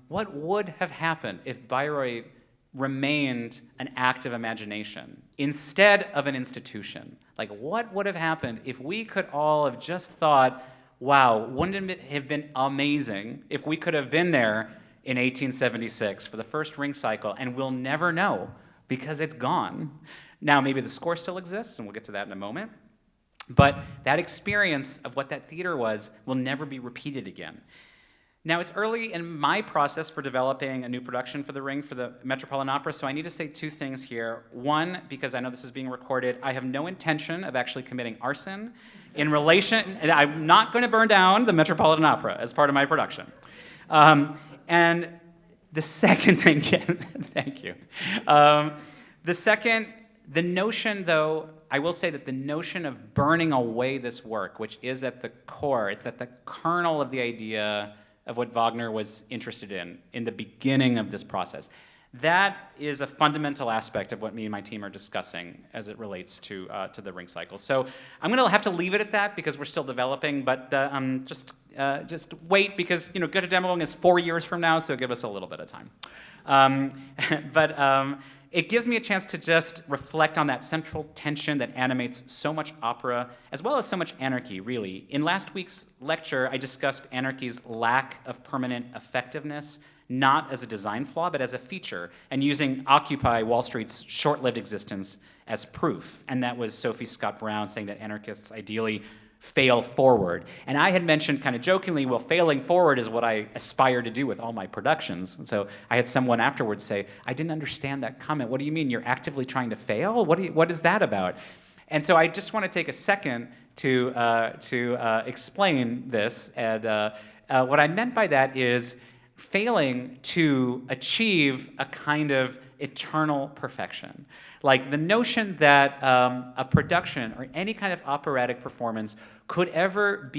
what would have happened if Bayreuth remained an act of imagination instead of an institution. Like, what would have happened if we could all have just thought, wow, wouldn't it have been amazing if we could have been there in 1876 for the first ring cycle, and we'll never know because it's gone. Now, maybe the score still exists, and we'll get to that in a moment, but that experience of what that theater was will never be repeated again. Now, it's early in my process for developing a new production for the Ring for the Metropolitan Opera, so I need to say two things here. One, because I know this is being recorded, I have no intention of actually committing arson in relation, I'm not going to burn down the Metropolitan Opera as part of my production. And the second thing, yes, thank you. The notion, though, I will say that the notion of burning away this work, which is at the core, it's at the kernel of the idea of what Wagner was interested in the beginning of this process. That is a fundamental aspect of what me and my team are discussing as it relates to the Ring cycle. So I'm going to have to leave it at that because we're still developing, but just wait because Goethe Dämmerung is 4 years from now, so give us a little bit of time. It gives me a chance to just reflect on that central tension that animates so much opera, as well as so much anarchy, really. In last week's lecture, I discussed anarchy's lack of permanent effectiveness, not as a design flaw, but as a feature, and using Occupy Wall Street's short-lived existence as proof. And that was Sophie Scott-Brown saying that anarchists ideally fail forward. And I had mentioned kind of jokingly, well, failing forward is what I aspire to do with all my productions. And so I had someone afterwards say, I didn't understand that comment. What do you mean? You're actively trying to fail? What is that about? And so I just want to take a second to explain this. And what I meant by that is failing to achieve a kind of eternal perfection. Like the notion that a production or any kind of operatic performance could ever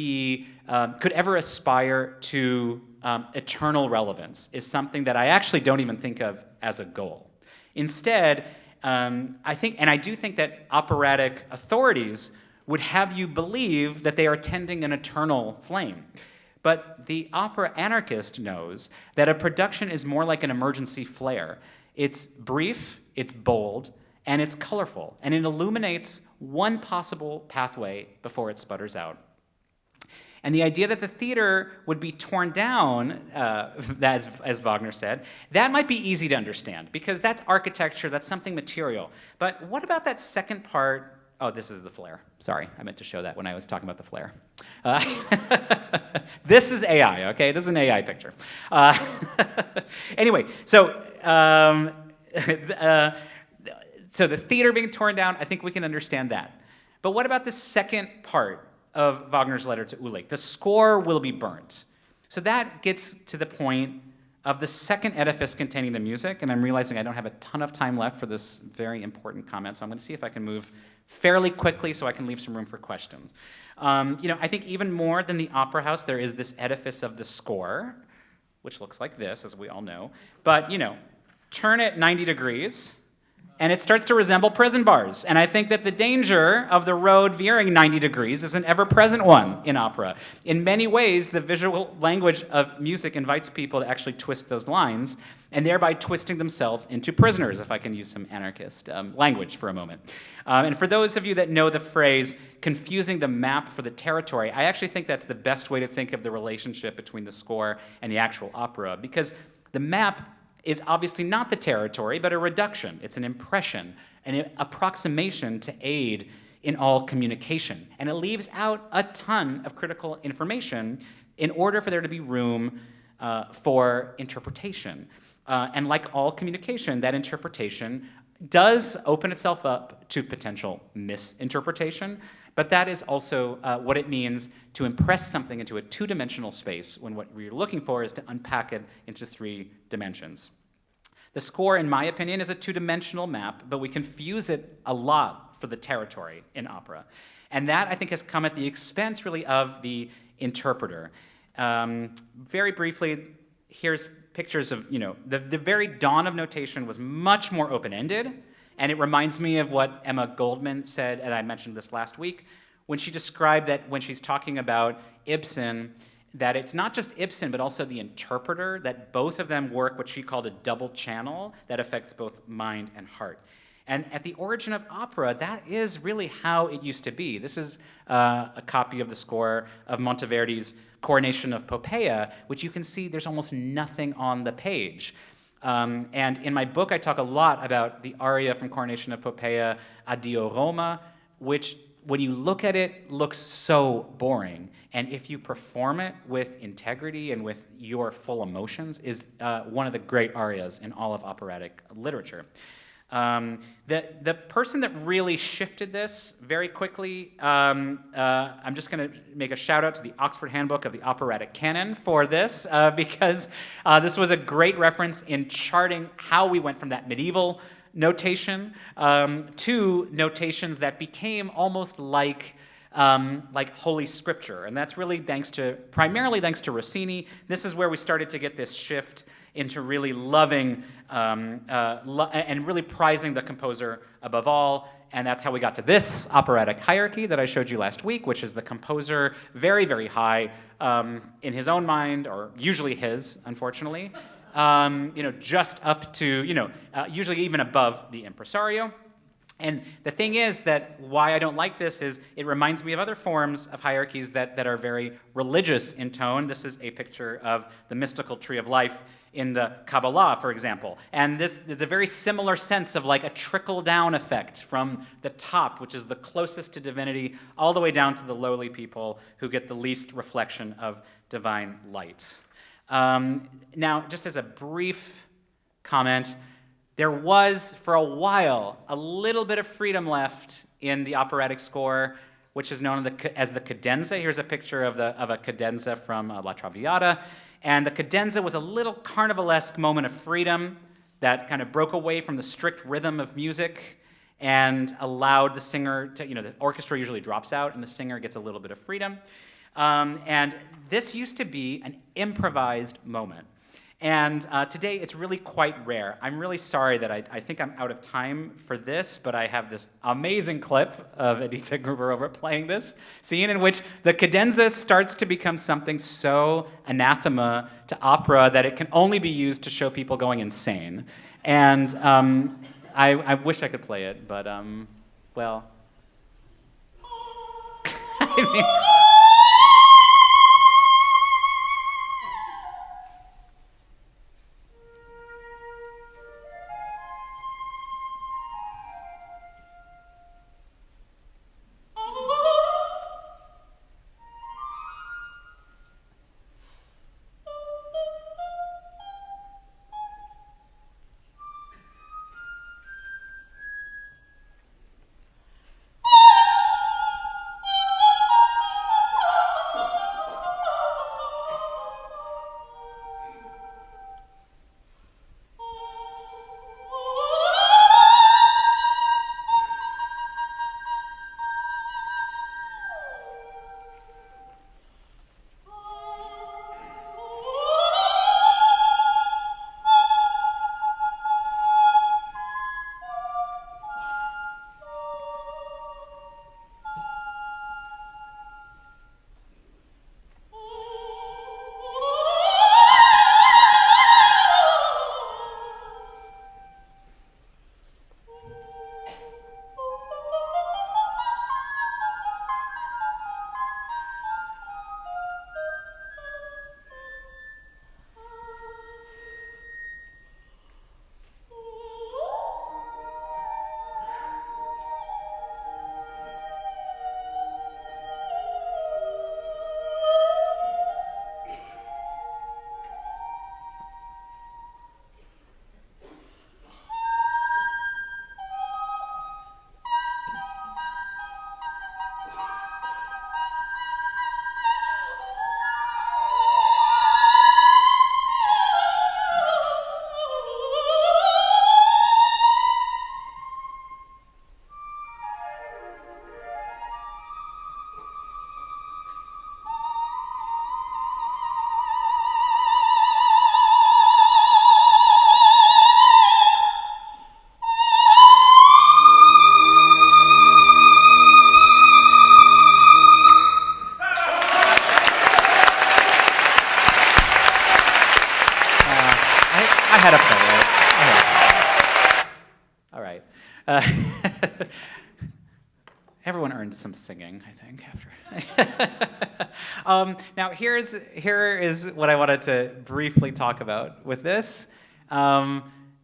aspire to eternal relevance is something that I actually don't even think of as a goal. Instead, I do think that operatic authorities would have you believe that they are tending an eternal flame. But the opera anarchist knows that a production is more like an emergency flare. It's brief, it's bold, and it's colorful, and it illuminates one possible pathway before it sputters out. And the idea that the theater would be torn down, as Wagner said, that might be easy to understand, because that's architecture, that's something material. But what about that second part? Oh, this is the flare. Sorry, I meant to show that when I was talking about the flare. This is AI, okay? This is an AI picture. Anyway, so the theater being torn down, I think we can understand that. But what about the second part of Wagner's letter to Ulich? The score will be burnt. So that gets to the point of the second edifice containing the music, and I'm realizing I don't have a ton of time left for this very important comment, so I'm going to see if I can move fairly quickly so I can leave some room for questions. I think even more than the opera house, there is this edifice of the score, which looks like this, as we all know. But, turn it 90 degrees, and it starts to resemble prison bars. And I think that the danger of the road veering 90 degrees is an ever-present one in opera. In many ways, the visual language of music invites people to actually twist those lines, and thereby twisting themselves into prisoners, if I can use some anarchist language for a moment. And for those of you that know the phrase, confusing the map for the territory, I actually think that's the best way to think of the relationship between the score and the actual opera, because the map is obviously not the territory, but a reduction. It's an impression, an approximation to aid in all communication. And it leaves out a ton of critical information in order for there to be room for interpretation. And like all communication, that interpretation does open itself up to potential misinterpretation, but that is also what it means to impress something into a two-dimensional space when what we're looking for is to unpack it into 3 dimensions. The score, in my opinion, is a two-dimensional map, but we confuse it a lot for the territory in opera. And that, I think, has come at the expense, really, of the interpreter. Very briefly, here's pictures of, the very dawn of notation was much more open-ended, and it reminds me of what Emma Goldman said, and I mentioned this last week, when she described that when she's talking about Ibsen, that it's not just Ibsen, but also the interpreter, that both of them work what she called a double channel that affects both mind and heart. And at the origin of opera, that is really how it used to be. This is a copy of the score of Monteverdi's Coronation of Poppaea, which you can see there's almost nothing on the page. And in my book, I talk a lot about the aria from Coronation of Poppaea, Addio Roma, which, when you look at it, looks so boring. And if you perform it with integrity and with your full emotions, is one of the great arias in all of operatic literature. The person that really shifted this very quickly, I'm just going to make a shout out to the Oxford Handbook of the Operatic Canon for this, because this was a great reference in charting how we went from that medieval notation to notations that became almost like Holy Scripture. And that's really primarily thanks to Rossini. This is where we started to get this shift into really loving and really prizing the composer above all. And that's how we got to this operatic hierarchy that I showed you last week, which is the composer very, very high in his own mind, or usually his, unfortunately, just up to, usually even above the impresario. And the thing is that why I don't like this is it reminds me of other forms of hierarchies that are very religious in tone. This is a picture of the mystical tree of life in the Kabbalah, for example. And this is a very similar sense of like a trickle-down effect from the top, which is the closest to divinity, all the way down to the lowly people who get the least reflection of divine light. Now, just as a brief comment, there was, for a while, a little bit of freedom left in the operatic score, which is known as the cadenza. Here's a picture of a cadenza from La Traviata. And the cadenza was a little carnivalesque moment of freedom that kind of broke away from the strict rhythm of music and allowed the singer to, the orchestra usually drops out and the singer gets a little bit of freedom. And this used to be an improvised moment. And today it's really quite rare. I'm really sorry that I think I'm out of time for this, but I have this amazing clip of Edita Gruber playing this scene in which the cadenza starts to become something so anathema to opera that it can only be used to show people going insane. And I wish I could play it, but, well... I mean... Everyone earned some singing, I think, after. Now, here is what I wanted to briefly talk about with this.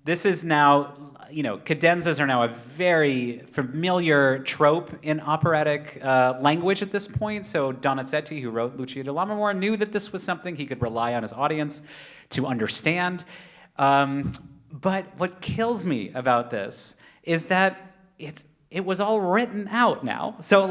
This is now, cadenzas are now a very familiar trope in operatic language at this point. So Donizetti, who wrote Lucia di Lammermoor, knew that this was something he could rely on his audience to understand. But what kills me about this is that it was all written out now. So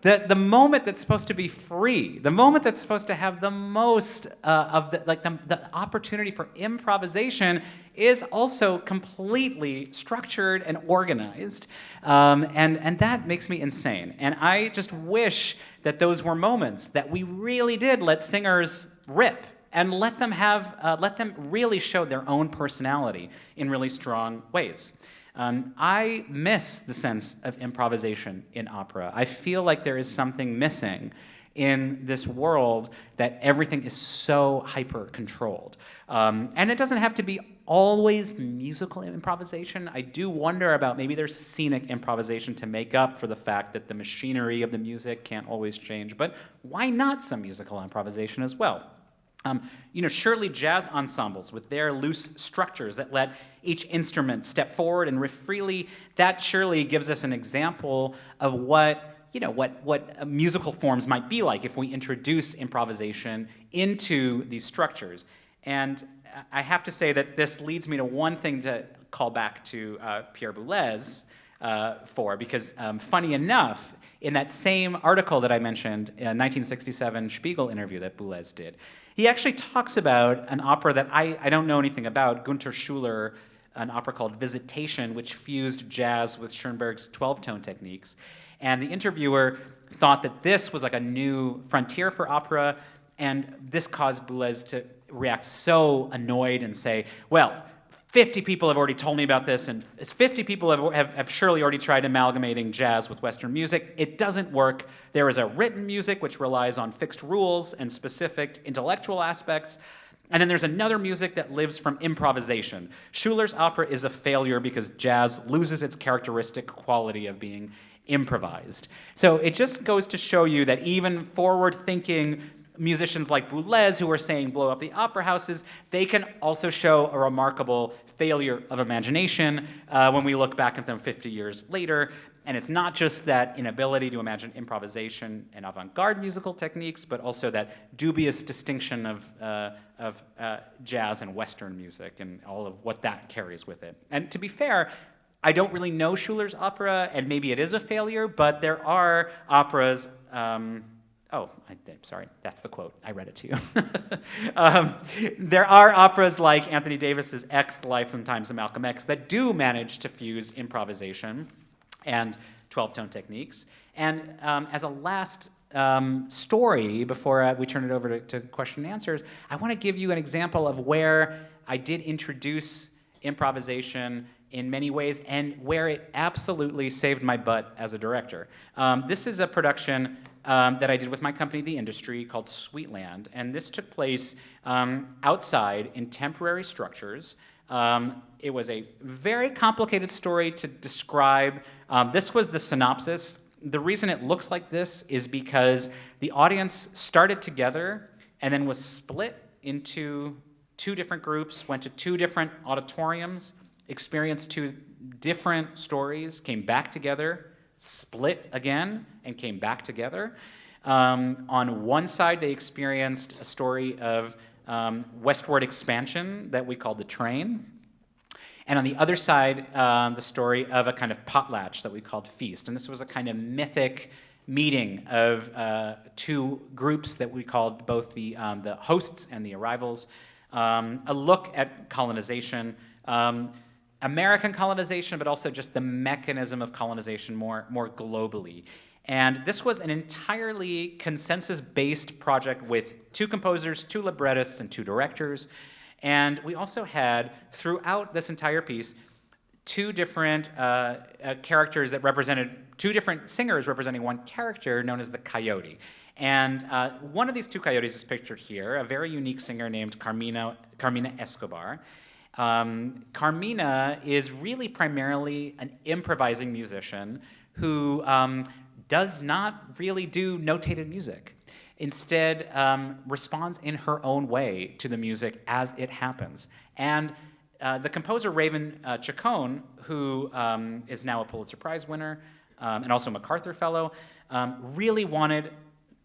the moment that's supposed to be free, the moment that's supposed to have the most of the opportunity for improvisation is also completely structured and organized. And that makes me insane. And I just wish that those were moments that we really did let singers rip and let them really show their own personality in really strong ways. I miss the sense of improvisation in opera. I feel like there is something missing in this world that everything is so hyper-controlled. And it doesn't have to be always musical improvisation. I do wonder about maybe there's scenic improvisation to make up for the fact that the machinery of the music can't always change. But why not some musical improvisation as well? Surely jazz ensembles with their loose structures that let each instrument step forward and riff freely, that surely gives us an example of what musical forms might be like if we introduce improvisation into these structures. And I have to say that this leads me to one thing to call back to Pierre Boulez because funny enough, in that same article that I mentioned, a 1967 Spiegel interview that Boulez did, he actually talks about an opera that I don't know anything about, Günter Schuler, an opera called Visitation, which fused jazz with Schoenberg's 12-tone techniques. And the interviewer thought that this was like a new frontier for opera, and this caused Boulez to react so annoyed and say, well, 50 people have already told me about this, and 50 people have surely already tried amalgamating jazz with Western music. It doesn't work. There is a written music which relies on fixed rules and specific intellectual aspects, and then there's another music that lives from improvisation. Schuler's opera is a failure because jazz loses its characteristic quality of being improvised. So it just goes to show you that even forward-thinking musicians like Boulez, who are saying blow up the opera houses, they can also show a remarkable failure of imagination when we look back at them 50 years later. And it's not just that inability to imagine improvisation and avant-garde musical techniques, but also that dubious distinction of jazz and Western music and all of what that carries with it. And to be fair, I don't really know Schuler's opera, and maybe it is a failure, but there are operas. Sorry, that's the quote. I read it to you. There are operas like Anthony Davis's X, The Life and Times of Malcolm X, that do manage to fuse improvisation and 12-tone techniques. And as a last story, before we turn it over to question and answers, I want to give you an example of where I did introduce improvisation in many ways and where it absolutely saved my butt as a director. This is a production that I did with my company, The Industry, called Sweetland. And this took place outside in temporary structures. It was a very complicated story to describe. This was the synopsis. The reason it looks like this is because the audience started together and then was split into two different groups, went to two different auditoriums, experienced two different stories, came back together, split again, and came back together. On one side, they experienced a story of westward expansion that we called The Train. And on the other side, the story of a kind of potlatch that we called Feast. And this was a kind of mythic meeting of two groups that we called both the hosts and the arrivals. A look at colonization, American colonization, but also just the mechanism of colonization more globally. And this was an entirely consensus-based project with two composers, two librettists, and two directors. And we also had, throughout this entire piece, two different characters that represented, two different singers representing one character known as the Coyote. And one of these two coyotes is pictured here, a very unique singer named Carmina Escobar. Carmina is really primarily an improvising musician who does not really do notated music. Instead, responds in her own way to the music as it happens. And the composer Raven Chacon, who is now a Pulitzer Prize winner and also a MacArthur Fellow, really wanted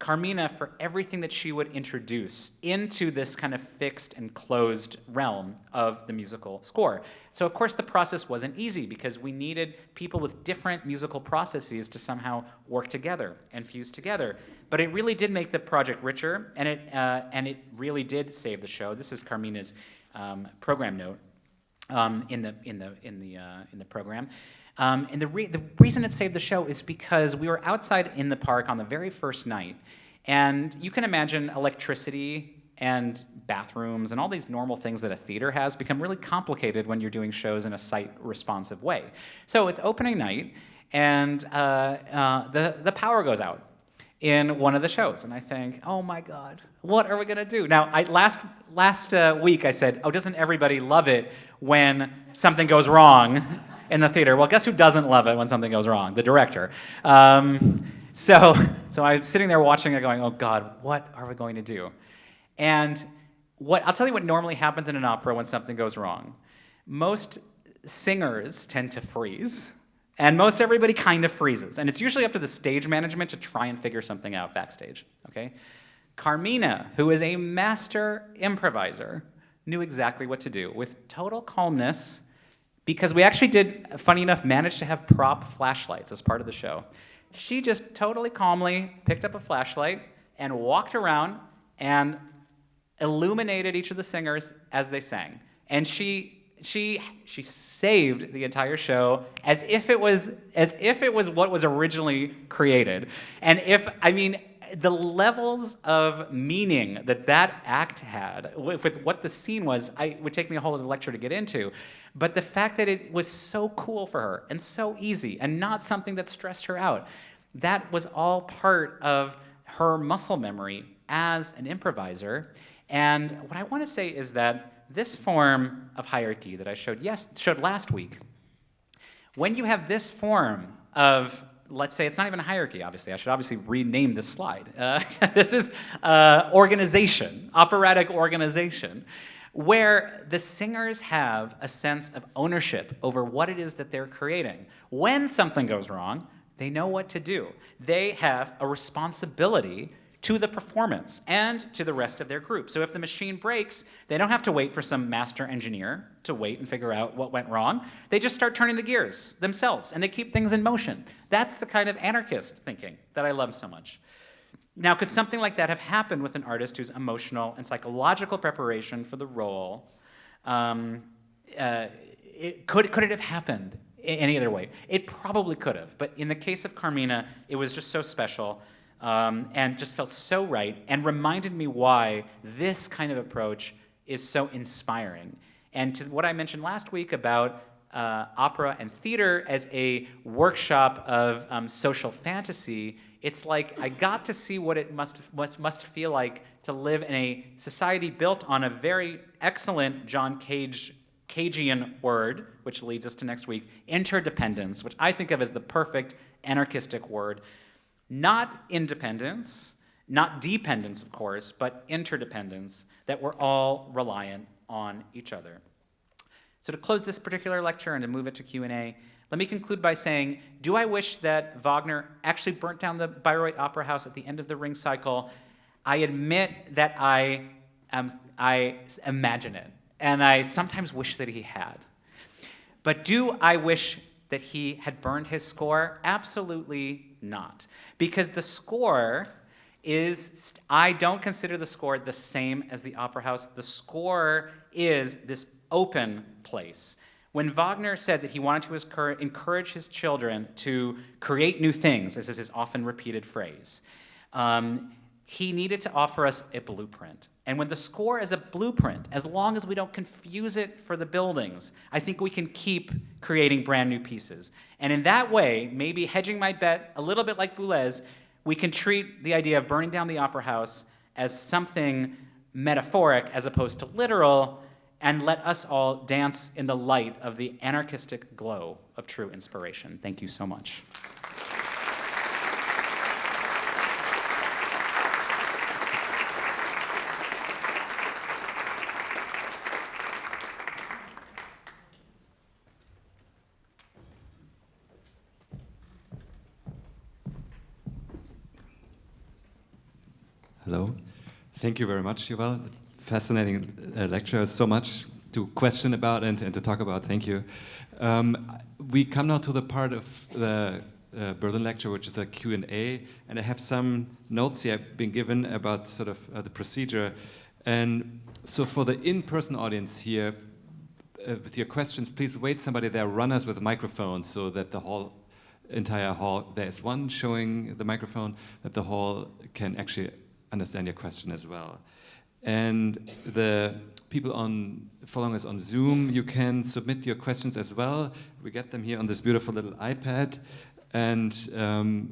Carmina for everything that she would introduce into this kind of fixed and closed realm of the musical score. So of course the process wasn't easy because we needed people with different musical processes to somehow work together and fuse together. But it really did make the project richer, and it really did save the show. This is Carmina's program note in the program. And the reason it saved the show is because we were outside in the park on the very first night, and you can imagine electricity and bathrooms and all these normal things that a theater has become really complicated when you're doing shows in a site-responsive way. So it's opening night, and the power goes out in one of the shows, and I think, oh my God, what are we gonna do? Now, last week I said, oh, doesn't everybody love it when something goes wrong in the theater? Well, guess who doesn't love it when something goes wrong? The director. So I'm sitting there watching it going, oh God, what are we going to do? And I'll tell you what normally happens in an opera when something goes wrong. Most singers tend to freeze, and most everybody kind of freezes. And it's usually up to the stage management to try and figure something out backstage, okay? Carmina, who is a master improviser, knew exactly what to do with total calmness, because we actually did, funny enough, manage to have prop flashlights as part of the show. She just totally calmly picked up a flashlight and walked around and illuminated each of the singers as they sang. And she saved the entire show as if it was what was originally created. And the levels of meaning that act had with what the scene was, it would take me a whole other lecture to get into. But the fact that it was so cool for her and so easy and not something that stressed her out, that was all part of her muscle memory as an improviser. And what I want to say is that this form of hierarchy that I showed last week, when you have this form of, let's say it's not even a hierarchy, obviously. I should obviously rename this slide. This is organization, operatic organization, where the singers have a sense of ownership over what it is that they're creating. When something goes wrong, they know what to do. They have a responsibility to the performance and to the rest of their group. So if the machine breaks, they don't have to wait for some master engineer to wait and figure out what went wrong. They just start turning the gears themselves, and they keep things in motion. That's the kind of anarchist thinking that I love so much. Now, could something like that have happened with an artist whose emotional and psychological preparation for the role, could it have happened any other way? It probably could have, but in the case of Carmina, it was just so special and just felt so right and reminded me why this kind of approach is so inspiring. And to what I mentioned last week about opera and theater as a workshop of social fantasy, it's like I got to see what it must feel like to live in a society built on a very excellent John Cagean word, which leads us to next week, interdependence, which I think of as the perfect anarchistic word. Not independence, not dependence, of course, but interdependence, that we're all reliant on each other. So to close this particular lecture and to move it to Q&A, let me conclude by saying, do I wish that Wagner actually burnt down the Bayreuth Opera House at the end of the Ring cycle? I admit that I imagine it, and I sometimes wish that he had. But do I wish that he had burned his score? Absolutely not. Because the score is, I don't consider the score the same as the opera house. The score is this open place. When Wagner said that he wanted to encourage his children to create new things, this is his often repeated phrase, he needed to offer us a blueprint. And when the score is a blueprint, as long as we don't confuse it for the buildings, I think we can keep creating brand new pieces. And in that way, maybe hedging my bet a little bit like Boulez, we can treat the idea of burning down the opera house as something metaphoric as opposed to literal, and let us all dance in the light of the anarchistic glow of true inspiration. Thank you so much. Hello. Thank you very much, Yuval. Fascinating lecture. So much to question about and to talk about. Thank you. We come now to the part of the Berlin lecture, which is a Q&A, and I have some notes here I've been given about sort of the procedure. And so for the in-person audience here, with your questions, please wait somebody there, runners with microphones, so that the entire hall, there is one showing the microphone, that the hall can actually understand your question as well. And the people following us on Zoom, you can submit your questions as well. We get them here on this beautiful little iPad, and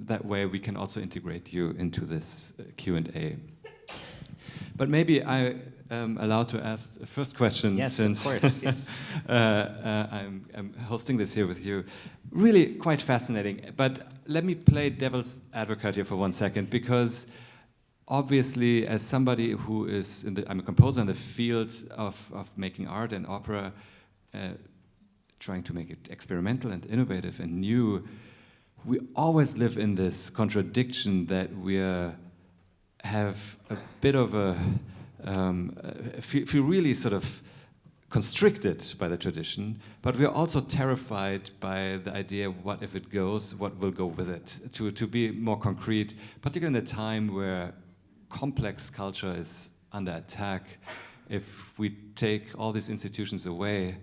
that way we can also integrate you into this Q&A. But maybe I am allowed to ask the first question. Yes, since of course. Yes. I'm hosting this here with you. Really quite fascinating. But let me play devil's advocate here for 1 second, because obviously, as somebody who is I'm a composer in the field of making art and opera, trying to make it experimental and innovative and new, we always live in this contradiction that we have a bit of feel really sort of constricted by the tradition, but we are also terrified by the idea, what if it goes, what will go with it? To be more concrete, particularly in a time where complex culture is under attack. If we take all these institutions away,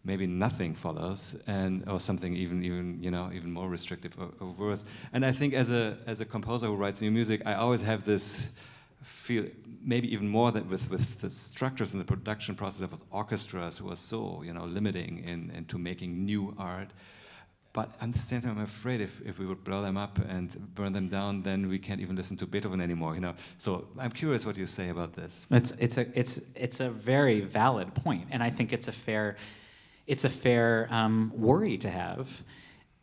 maybe nothing follows, or something even more restrictive or worse. And I think as a composer who writes new music, I always have this feel, maybe even more that with the structures and the production process of orchestras who are so limiting into making new art. But at the same time, I'm afraid if we would blow them up and burn them down, then we can't even listen to Beethoven anymore. So I'm curious what you say about this. It's a very valid point, and I think it's a fair worry to have.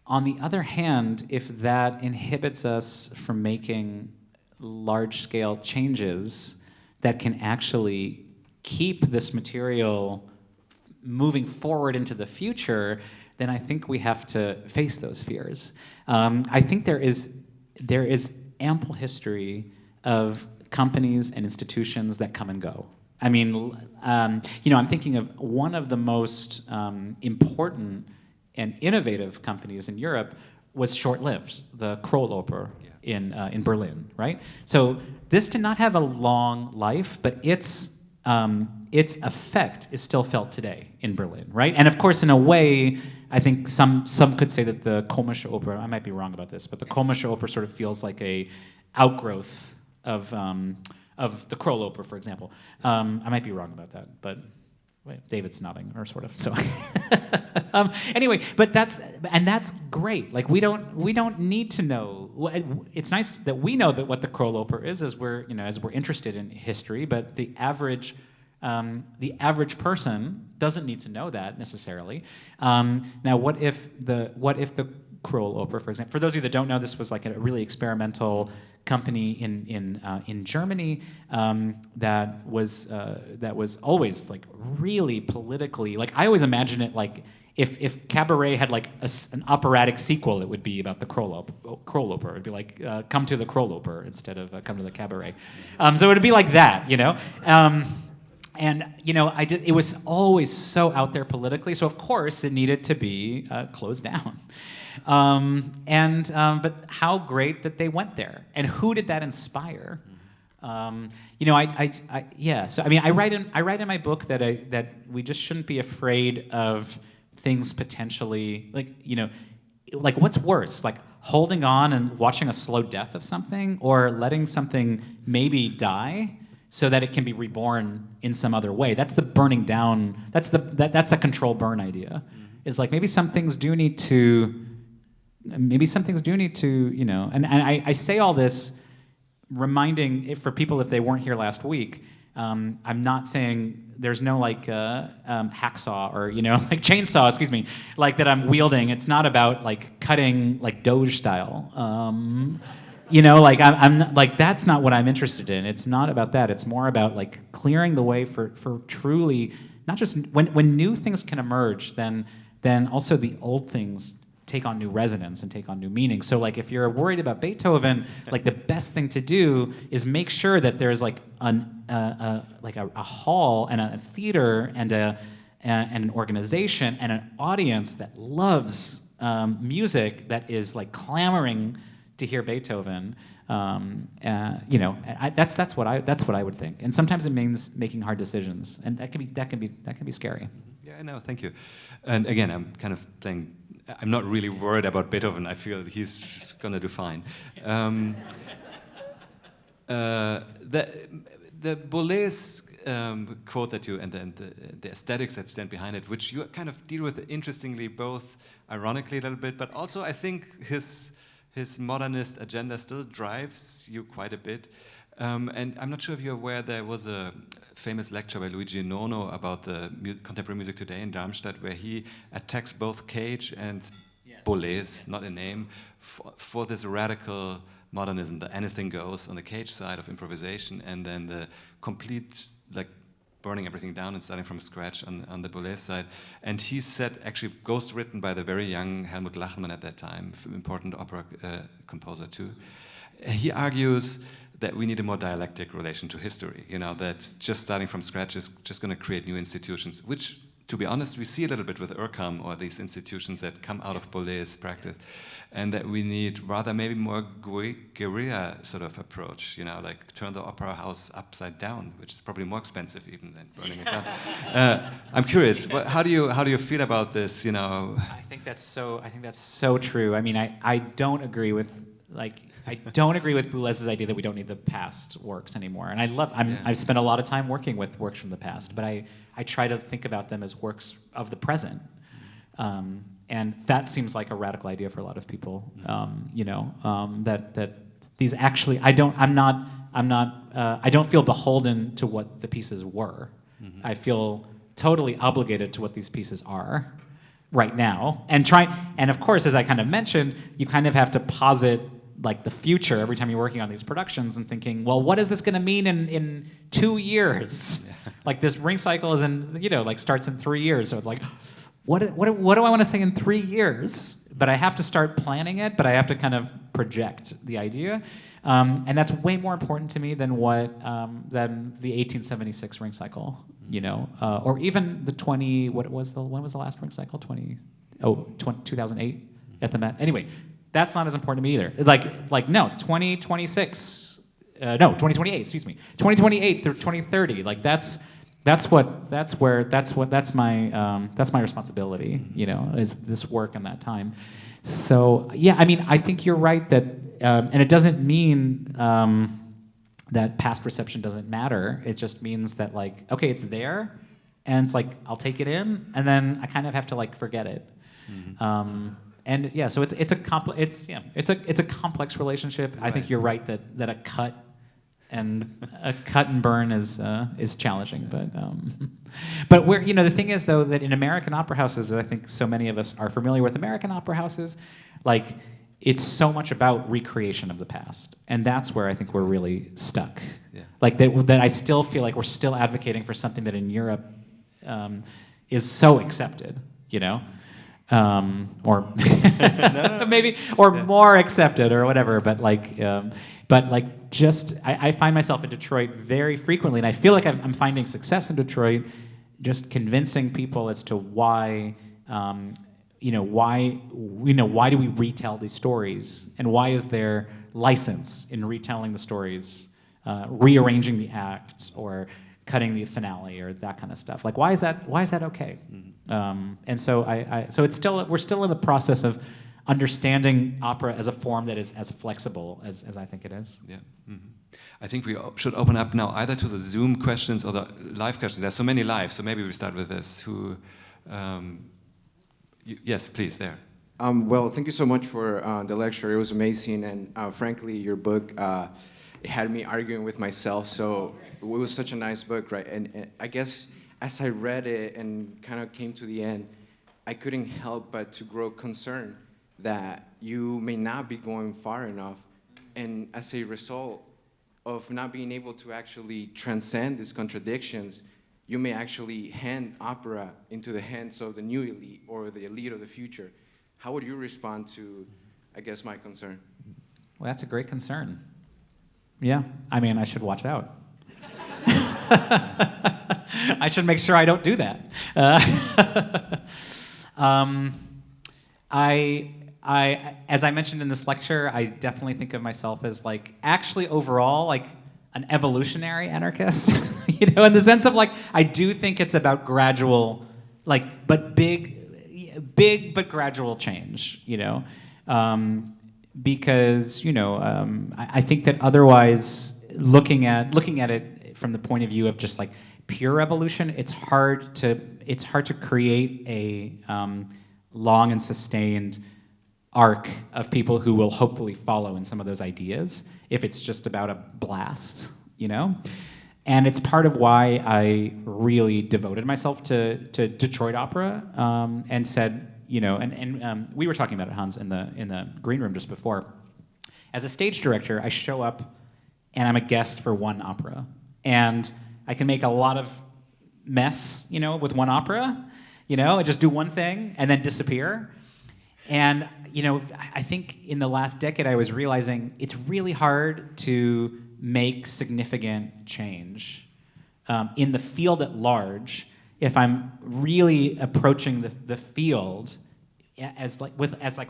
On the other hand, if that inhibits us from making large-scale changes that can actually keep this material moving forward into the future, then I think we have to face those fears. I think there is ample history of companies and institutions that come and go. I mean, I'm thinking of one of the most important and innovative companies in Europe was short-lived, the Kroll-Oper in Berlin, right? So this did not have a long life, but its effect is still felt today in Berlin, right? And of course, in a way, I think some could say that the Komische Oper, I might be wrong about this, but the Komische Oper sort of feels like a outgrowth of the Kroll-Oper, for example. I might be wrong about that, but wait, David's nodding, or sort of. So anyway, but that's great. Like we don't need to know. It's nice that we know that what the Kroll-Oper is, as we're interested in history. But the average person doesn't need to know that necessarily. Now, what if the Kroll-Oper, for example? For those of you that don't know, this was like a really experimental company in Germany that was always like really politically, like I always imagine it like if Cabaret had like an operatic sequel, it would be about the Kroll-Oper. It'd be like come to the Kroll-Oper instead of come to the Cabaret. So it would be like that, And it was always so out there politically, so of course it needed to be closed down. But how great that they went there, and who did that inspire? So I mean, I write in my book that we just shouldn't be afraid of things potentially like what's worse, like holding on and watching a slow death of something, or letting something maybe die so that it can be reborn in some other way. That's the burning down. That's the control burn idea. Is like maybe some things do need to, and I say all this reminding, for people if they weren't here last week, I'm not saying there's no like hacksaw or like chainsaw, excuse me, like that I'm wielding. It's not about like cutting like Doge style. Like I'm not, like that's not what I'm interested in. It's not about that. It's more about like clearing the way for truly not just when new things can emerge, then also the old things take on new resonance and take on new meaning. So like if you're worried about Beethoven, like the best thing to do is make sure that there's like a hall and a theater and an organization and an audience that loves music that is like clamoring to hear Beethoven. That's what I would think. And sometimes it means making hard decisions, and that can be scary. Yeah, no, thank you. And again, I'm kind of playing. I'm not really worried about Beethoven. I feel he's just gonna do fine. The Boulez quote that you and the aesthetics that stand behind it, which you kind of deal with interestingly, both ironically a little bit, but also I think his modernist agenda still drives you quite a bit. And I'm not sure if you're aware, there was a famous lecture by Luigi Nono about the contemporary music today in Darmstadt, where he attacks both Cage and Boulez, not a name, for this radical modernism, the anything goes on the Cage side of improvisation, and then the complete, like, burning everything down and starting from scratch on the Boulez side. And he said, actually, ghost written by the very young Helmut Lachmann at that time, important opera composer too. He argues that we need a more dialectic relation to history, that just starting from scratch is just going to create new institutions, which, to be honest, we see a little bit with Urkam, or these institutions that come out of Boulez practice, and that we need rather maybe more guerrilla sort of approach, like turn the opera house upside down, which is probably more expensive even than burning it down. I'm curious, how do you feel about this? I think that's so true. I mean, I don't agree with Boulez's idea that we don't need the past works anymore. And I've spent a lot of time working with works from the past, but I try to think about them as works of the present. And that seems like a radical idea for a lot of people. That these actually, I don't feel beholden to what the pieces were. Mm-hmm. I feel totally obligated to what these pieces are right now. And of course, as I kind of mentioned, you kind of have to posit like the future every time you're working on these productions and thinking, well, what is this going to mean in 2 years? Yeah. Like this ring cycle is starts in 3 years. So it's like, what do I want to say in 3 years? But I have to start planning it, but I have to kind of project the idea. And that's way more important to me than than the 1876 ring cycle, or even the when was the last ring cycle? 2008 at the Met. Anyway, that's not as important to me either. No, 2028, excuse me. 2028 through 2030, like that's my responsibility, is this work in that time. So yeah, I mean, I think you're right that, and it doesn't mean that past reception doesn't matter. It just means that like, okay, it's there, and it's like I'll take it in, and then I kind of have to like forget it. Mm-hmm. And yeah, so it's a complex relationship. Right. I think you're right that a cut and burn is challenging, but where the thing is though that in American opera houses, I think so many of us are familiar with American opera houses, like it's so much about recreation of the past, and that's where I think we're really stuck. Yeah. Like that I still feel like we're still advocating for something that in Europe is so accepted, or maybe, or more accepted, or whatever. But I find myself in Detroit very frequently, and I feel like I'm finding success in Detroit, just convincing people as to why why do we retell these stories, and why is there license in retelling the stories, rearranging the acts, or cutting the finale, or that kind of stuff. Like, why is that okay? Mm-hmm. And so we're still in the process of understanding opera as a form that is as flexible as I think it is. Yeah. Mm-hmm. I think we should open up now either to the Zoom questions or the live questions. There's so many live, so maybe we start with this. Yes, please, there. Well, thank you so much for the lecture. It was amazing, and frankly, your book it had me arguing with myself. So it was such a nice book, right? And I guess as I read it and kind of came to the end, I couldn't help but to grow concerned that you may not be going far enough, and as a result of not being able to actually transcend these contradictions, you may actually hand opera into the hands of the new elite or the elite of the future. How would you respond to, I guess, my concern? Well, that's a great concern. Yeah, I mean, I should watch out. I should make sure I don't do that. As I mentioned in this lecture, I definitely think of myself as like actually overall like an evolutionary anarchist, you know, in the sense of like I do think it's about gradual, like but big but gradual change, you know, because you know I think that otherwise looking at it from the point of view of just like pure evolution, it's hard to create a long and sustained arc of people who will hopefully follow in some of those ideas if it's just about a blast, you know? And it's part of why I really devoted myself to Detroit opera and said, you know, and we were talking about it, Hans, in the green room just before. As a stage director, I show up and I'm a guest for one opera. And I can make a lot of mess, you know, with one opera, you know, I just do one thing and then disappear. And, you know, I think in the last decade I was realizing it's really hard to make significant change in the field at large if I'm really approaching the field as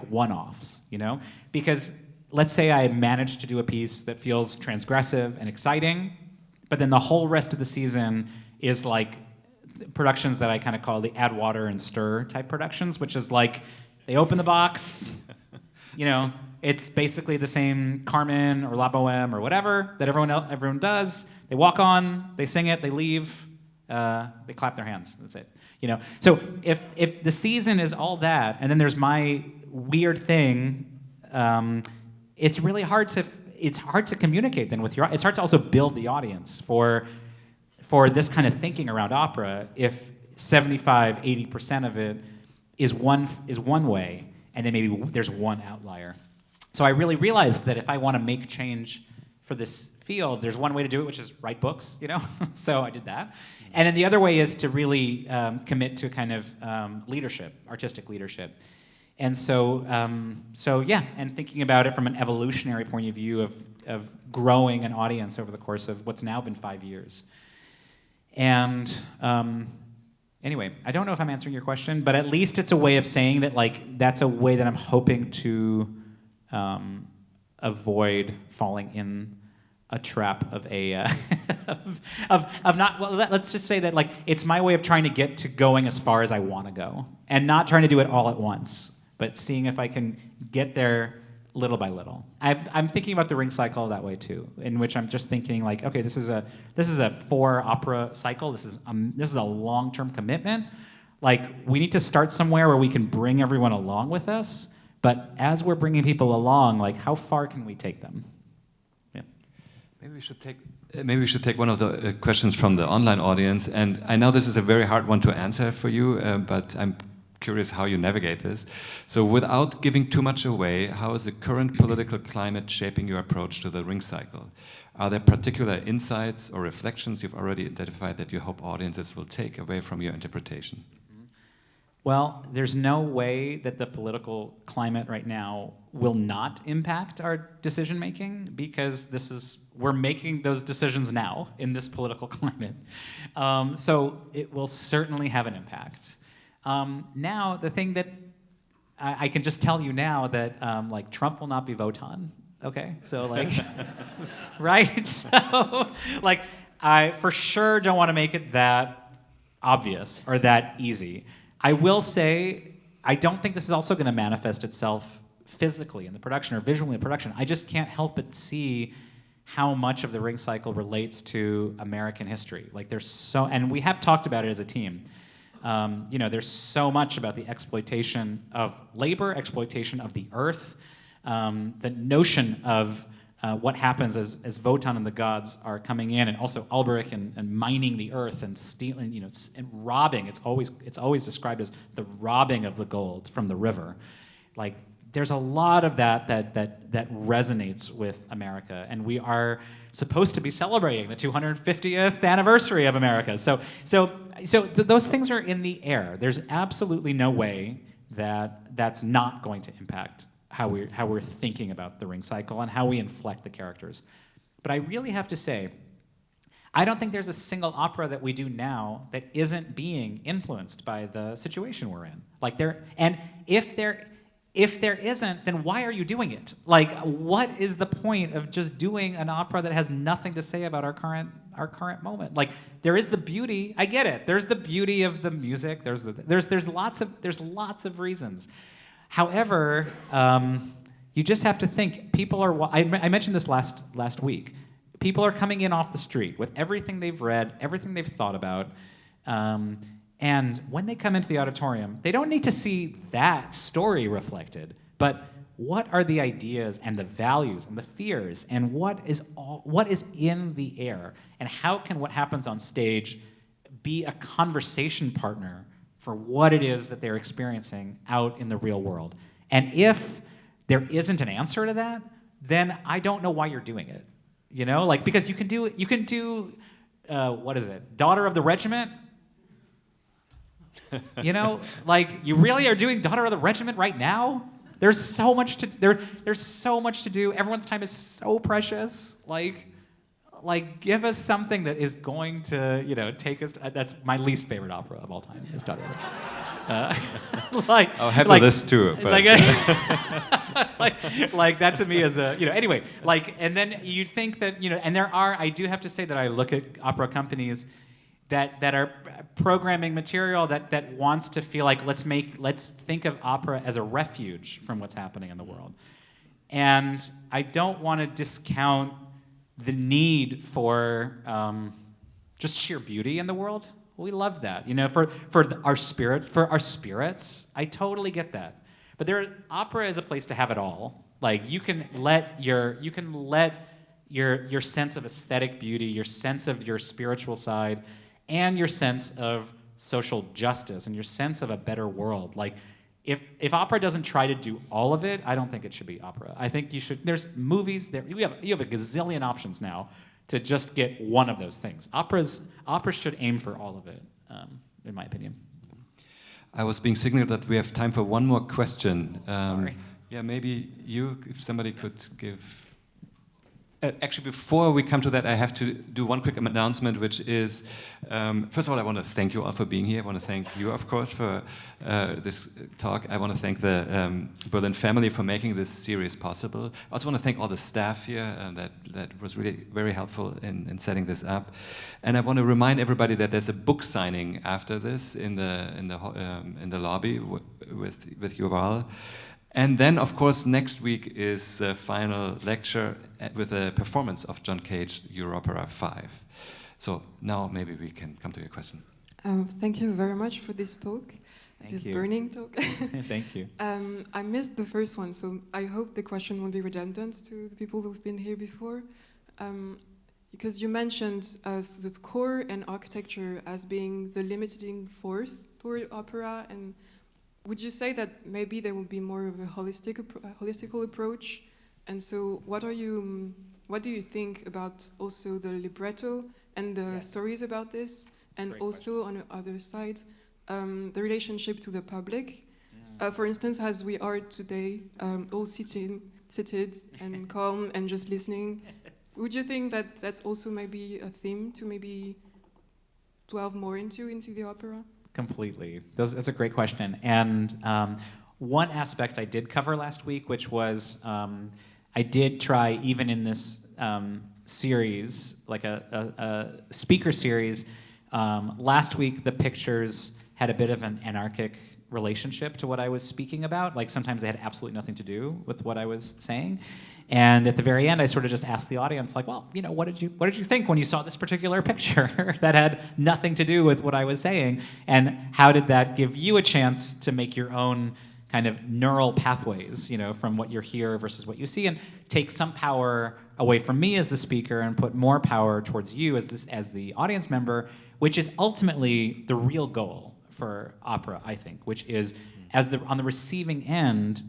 one-offs, you know? Because let's say I managed to do a piece that feels transgressive and exciting, but then the whole rest of the season is like productions that I kind of call the add water and stir type productions, which is like they open the box, you know, it's basically the same Carmen or La Boheme or whatever that everyone does. They walk on, they sing it, they leave, they clap their hands. That's it. You know. So if the season is all that, and then there's my weird thing, it's really hard to communicate then with your. It's hard to also build the audience for this kind of thinking around opera if 75-80% of it is one way, and then maybe there's one outlier. So I really realized that if I want to make change for this field, there's one way to do it, which is write books, you know? So I did that. And then the other way is to really commit to kind of leadership, artistic leadership. And so yeah, and thinking about it from an evolutionary point of view of growing an audience over the course of what's now been 5 years. And anyway, I don't know if I'm answering your question, but at least it's a way of saying that, like, that's a way that I'm hoping to avoid falling in a trap of a of not. Well, let's just say that, like, it's my way of trying to get to going as far as I want to go, and not trying to do it all at once, but seeing if I can get there little by little. I'm thinking about the ring cycle that way too, in which I'm just thinking like, okay, this is a 4 opera cycle. This is a long-term commitment. Like, we need to start somewhere where we can bring everyone along with us. But as we're bringing people along, like, how far can we take them? Yeah. Maybe we should take one of the questions from the online audience. And I know this is a very hard one to answer for you, but I'm curious how you navigate this. So without giving too much away, how is the current political climate shaping your approach to the ring cycle? Are there particular insights or reflections you've already identified that you hope audiences will take away from your interpretation? Well, there's no way that the political climate right now will not impact our decision making, because we're making those decisions now in this political climate. So it will certainly have an impact. Now, the thing that I can just tell you now that like, Trump will not be voted on. Okay, so like, right? So like, I for sure don't want to make it that obvious or that easy. I will say, I don't think this is also going to manifest itself physically in the production or visually in the production. I just can't help but see how much of the ring cycle relates to American history. Like, and we have talked about it as a team. You know, there's so much about the exploitation of labor, exploitation of the earth, the notion of what happens as Wotan and the gods are coming in, and also Alberich and mining the earth and stealing, and robbing. It's always described as the robbing of the gold from the river. Like, there's a lot of that resonates with America, and we are supposed to be celebrating the 250th anniversary of America. So those things are in the air. There's absolutely no way that's not going to impact how we're thinking about the ring cycle and how we inflect the characters. But I really have to say, I don't think there's a single opera that we do now that isn't being influenced by the situation we're in. And if there isn't, then why are you doing it? Like, what is the point of just doing an opera that has nothing to say about our current moment? Like, there is the beauty. I get it. There's the beauty of the music. There's lots of reasons. However, you just have to think. People are. I mentioned this last week. People are coming in off the street with everything they've read, everything they've thought about. And when they come into the auditorium, they don't need to see that story reflected, but what are the ideas and the values and the fears and what is in the air, and how can what happens on stage be a conversation partner for what it is that they're experiencing out in the real world? And if there isn't an answer to that, then I don't know why you're doing it. Because you can do what is it? Daughter of the Regiment? You really are doing Daughter of the Regiment right now? There's so much to do. Everyone's time is so precious. Give us something that is going to, take us. That's my least favorite opera of all time. Is Daughter of the Regiment. I'll have the list too. But. That to me is a, anyway. And then you think that, and I do have to say that I look at opera companies that are programming material that wants to feel like let's think of opera as a refuge from what's happening in the world. And I don't want to discount the need for just sheer beauty in the world. We love that, for our spirits. I totally get that. But opera is a place to have it all. You can let your sense of aesthetic beauty, your sense of your spiritual side, and your sense of social justice and your sense of a better world. If opera doesn't try to do all of it, I don't think it should be opera. I think you should. There's movies there. You have a gazillion options now to just get one of those things. Opera should aim for all of it, in my opinion. I was being signaled that we have time for one more question. Sorry. Yeah, maybe if somebody could give. Actually, before we come to that, I have to do one quick announcement, which is, first of all, I want to thank you all for being here. I want to thank you, of course, for this talk. I want to thank the Berlin family for making this series possible. I also want to thank all the staff here that was really very helpful in setting this up. And I want to remind everybody that there's a book signing after this in the lobby with Yuval. And then, of course, next week is the final lecture with a performance of John Cage's Europera 5. So now maybe we can come to your question. Thank you very much for this talk, burning talk. Thank you. I missed the first one, so I hope the question won't be redundant to the people who've been here before. Because you mentioned the core and architecture as being the limiting force toward opera, and would you say that maybe there will be more of a holistical approach? And so what do you think about also the libretto and the stories about this? And also on the other side, the relationship to the public. For instance, as we are today, all seated and calm and just listening, would you think that that's also maybe a theme to maybe delve more into the opera? Completely. That's a great question. And one aspect I did cover last week, which was I did try, even in this series, like a speaker series, last week the pictures had a bit of an anarchic relationship to what I was speaking about. Like sometimes they had absolutely nothing to do with what I was saying. And at the very end, I sort of just asked the audience, like, well, what did you think when you saw this particular picture that had nothing to do with what I was saying? And how did that give you a chance to make your own kind of neural pathways, from what you're here versus what you see, and take some power away from me as the speaker and put more power towards you as the audience member, which is ultimately the real goal for opera, I think, which is on the receiving end,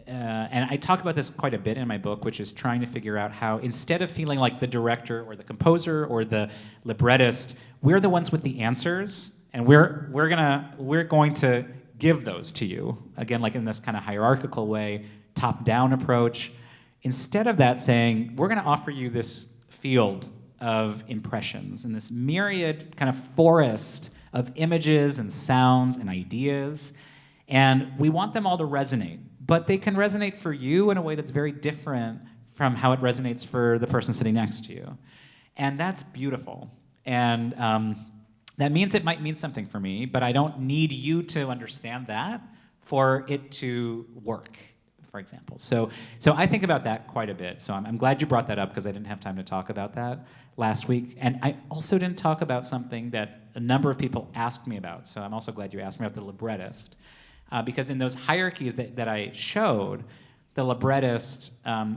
and I talk about this quite a bit in my book, which is trying to figure out how, instead of feeling like the director or the composer or the librettist, we're the ones with the answers, and we're going to give those to you. Again, like in this kind of hierarchical way, top-down approach. Instead of that, saying, we're going to offer you this field of impressions and this myriad kind of forest of images and sounds and ideas, and we want them all to resonate. But they can resonate for you in a way that's very different from how it resonates for the person sitting next to you. And that's beautiful. And that means it might mean something for me, but I don't need you to understand that for it to work, for example. So I think about that quite a bit. So I'm glad you brought that up, because I didn't have time to talk about that last week. And I also didn't talk about something that a number of people asked me about. So I'm also glad you asked me about the librettist. Because in those hierarchies that I showed, the librettist,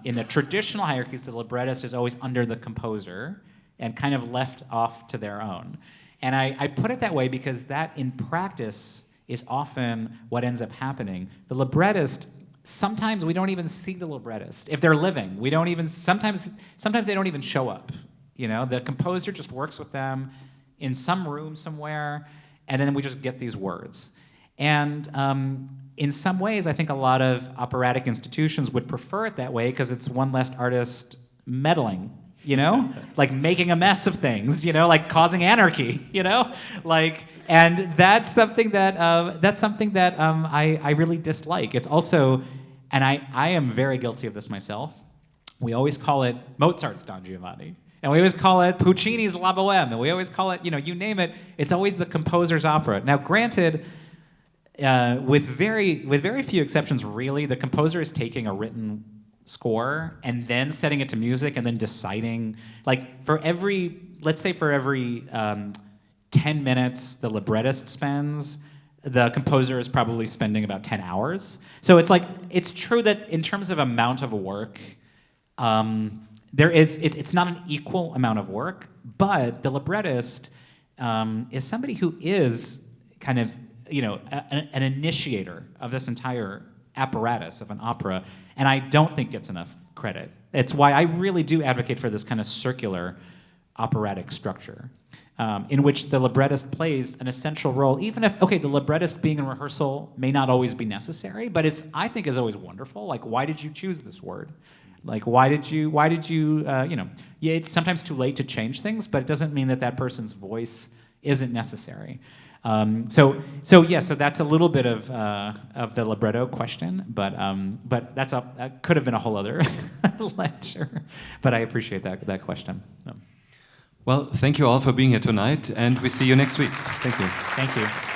in the traditional hierarchies, the librettist is always under the composer and kind of left off to their own. And I put it that way because that, in practice, is often what ends up happening. The librettist, sometimes we don't even see the librettist. If they're living, we don't even, sometimes they don't even show up. The composer just works with them in some room somewhere, and then we just get these words. And in some ways, I think a lot of operatic institutions would prefer it that way, because it's one less artist meddling, like making a mess of things, like causing anarchy, and that's something that I really dislike. It's also, and I am very guilty of this myself. We always call it Mozart's Don Giovanni. And we always call it Puccini's La Bohème. And we always call it, you name it, it's always the composer's opera. Now, granted, with very few exceptions, really, the composer is taking a written score and then setting it to music and then deciding, like, for every 10 minutes the librettist spends, the composer is probably spending about 10 hours. So it's true that in terms of amount of work, it's not an equal amount of work, but the librettist is somebody who is kind of, an initiator of this entire apparatus of an opera, and I don't think gets enough credit. It's why I really do advocate for this kind of circular operatic structure, in which the librettist plays an essential role, even if, the librettist being in rehearsal may not always be necessary, but I think is always wonderful. Like, why did you choose this word? Like, why did you, it's sometimes too late to change things, but it doesn't mean that person's voice isn't necessary. So that's a little bit of the libretto question, but that could have been a whole other lecture. But I appreciate that question. So. Well, thank you all for being here tonight, and we see you next week. Thank you. Thank you.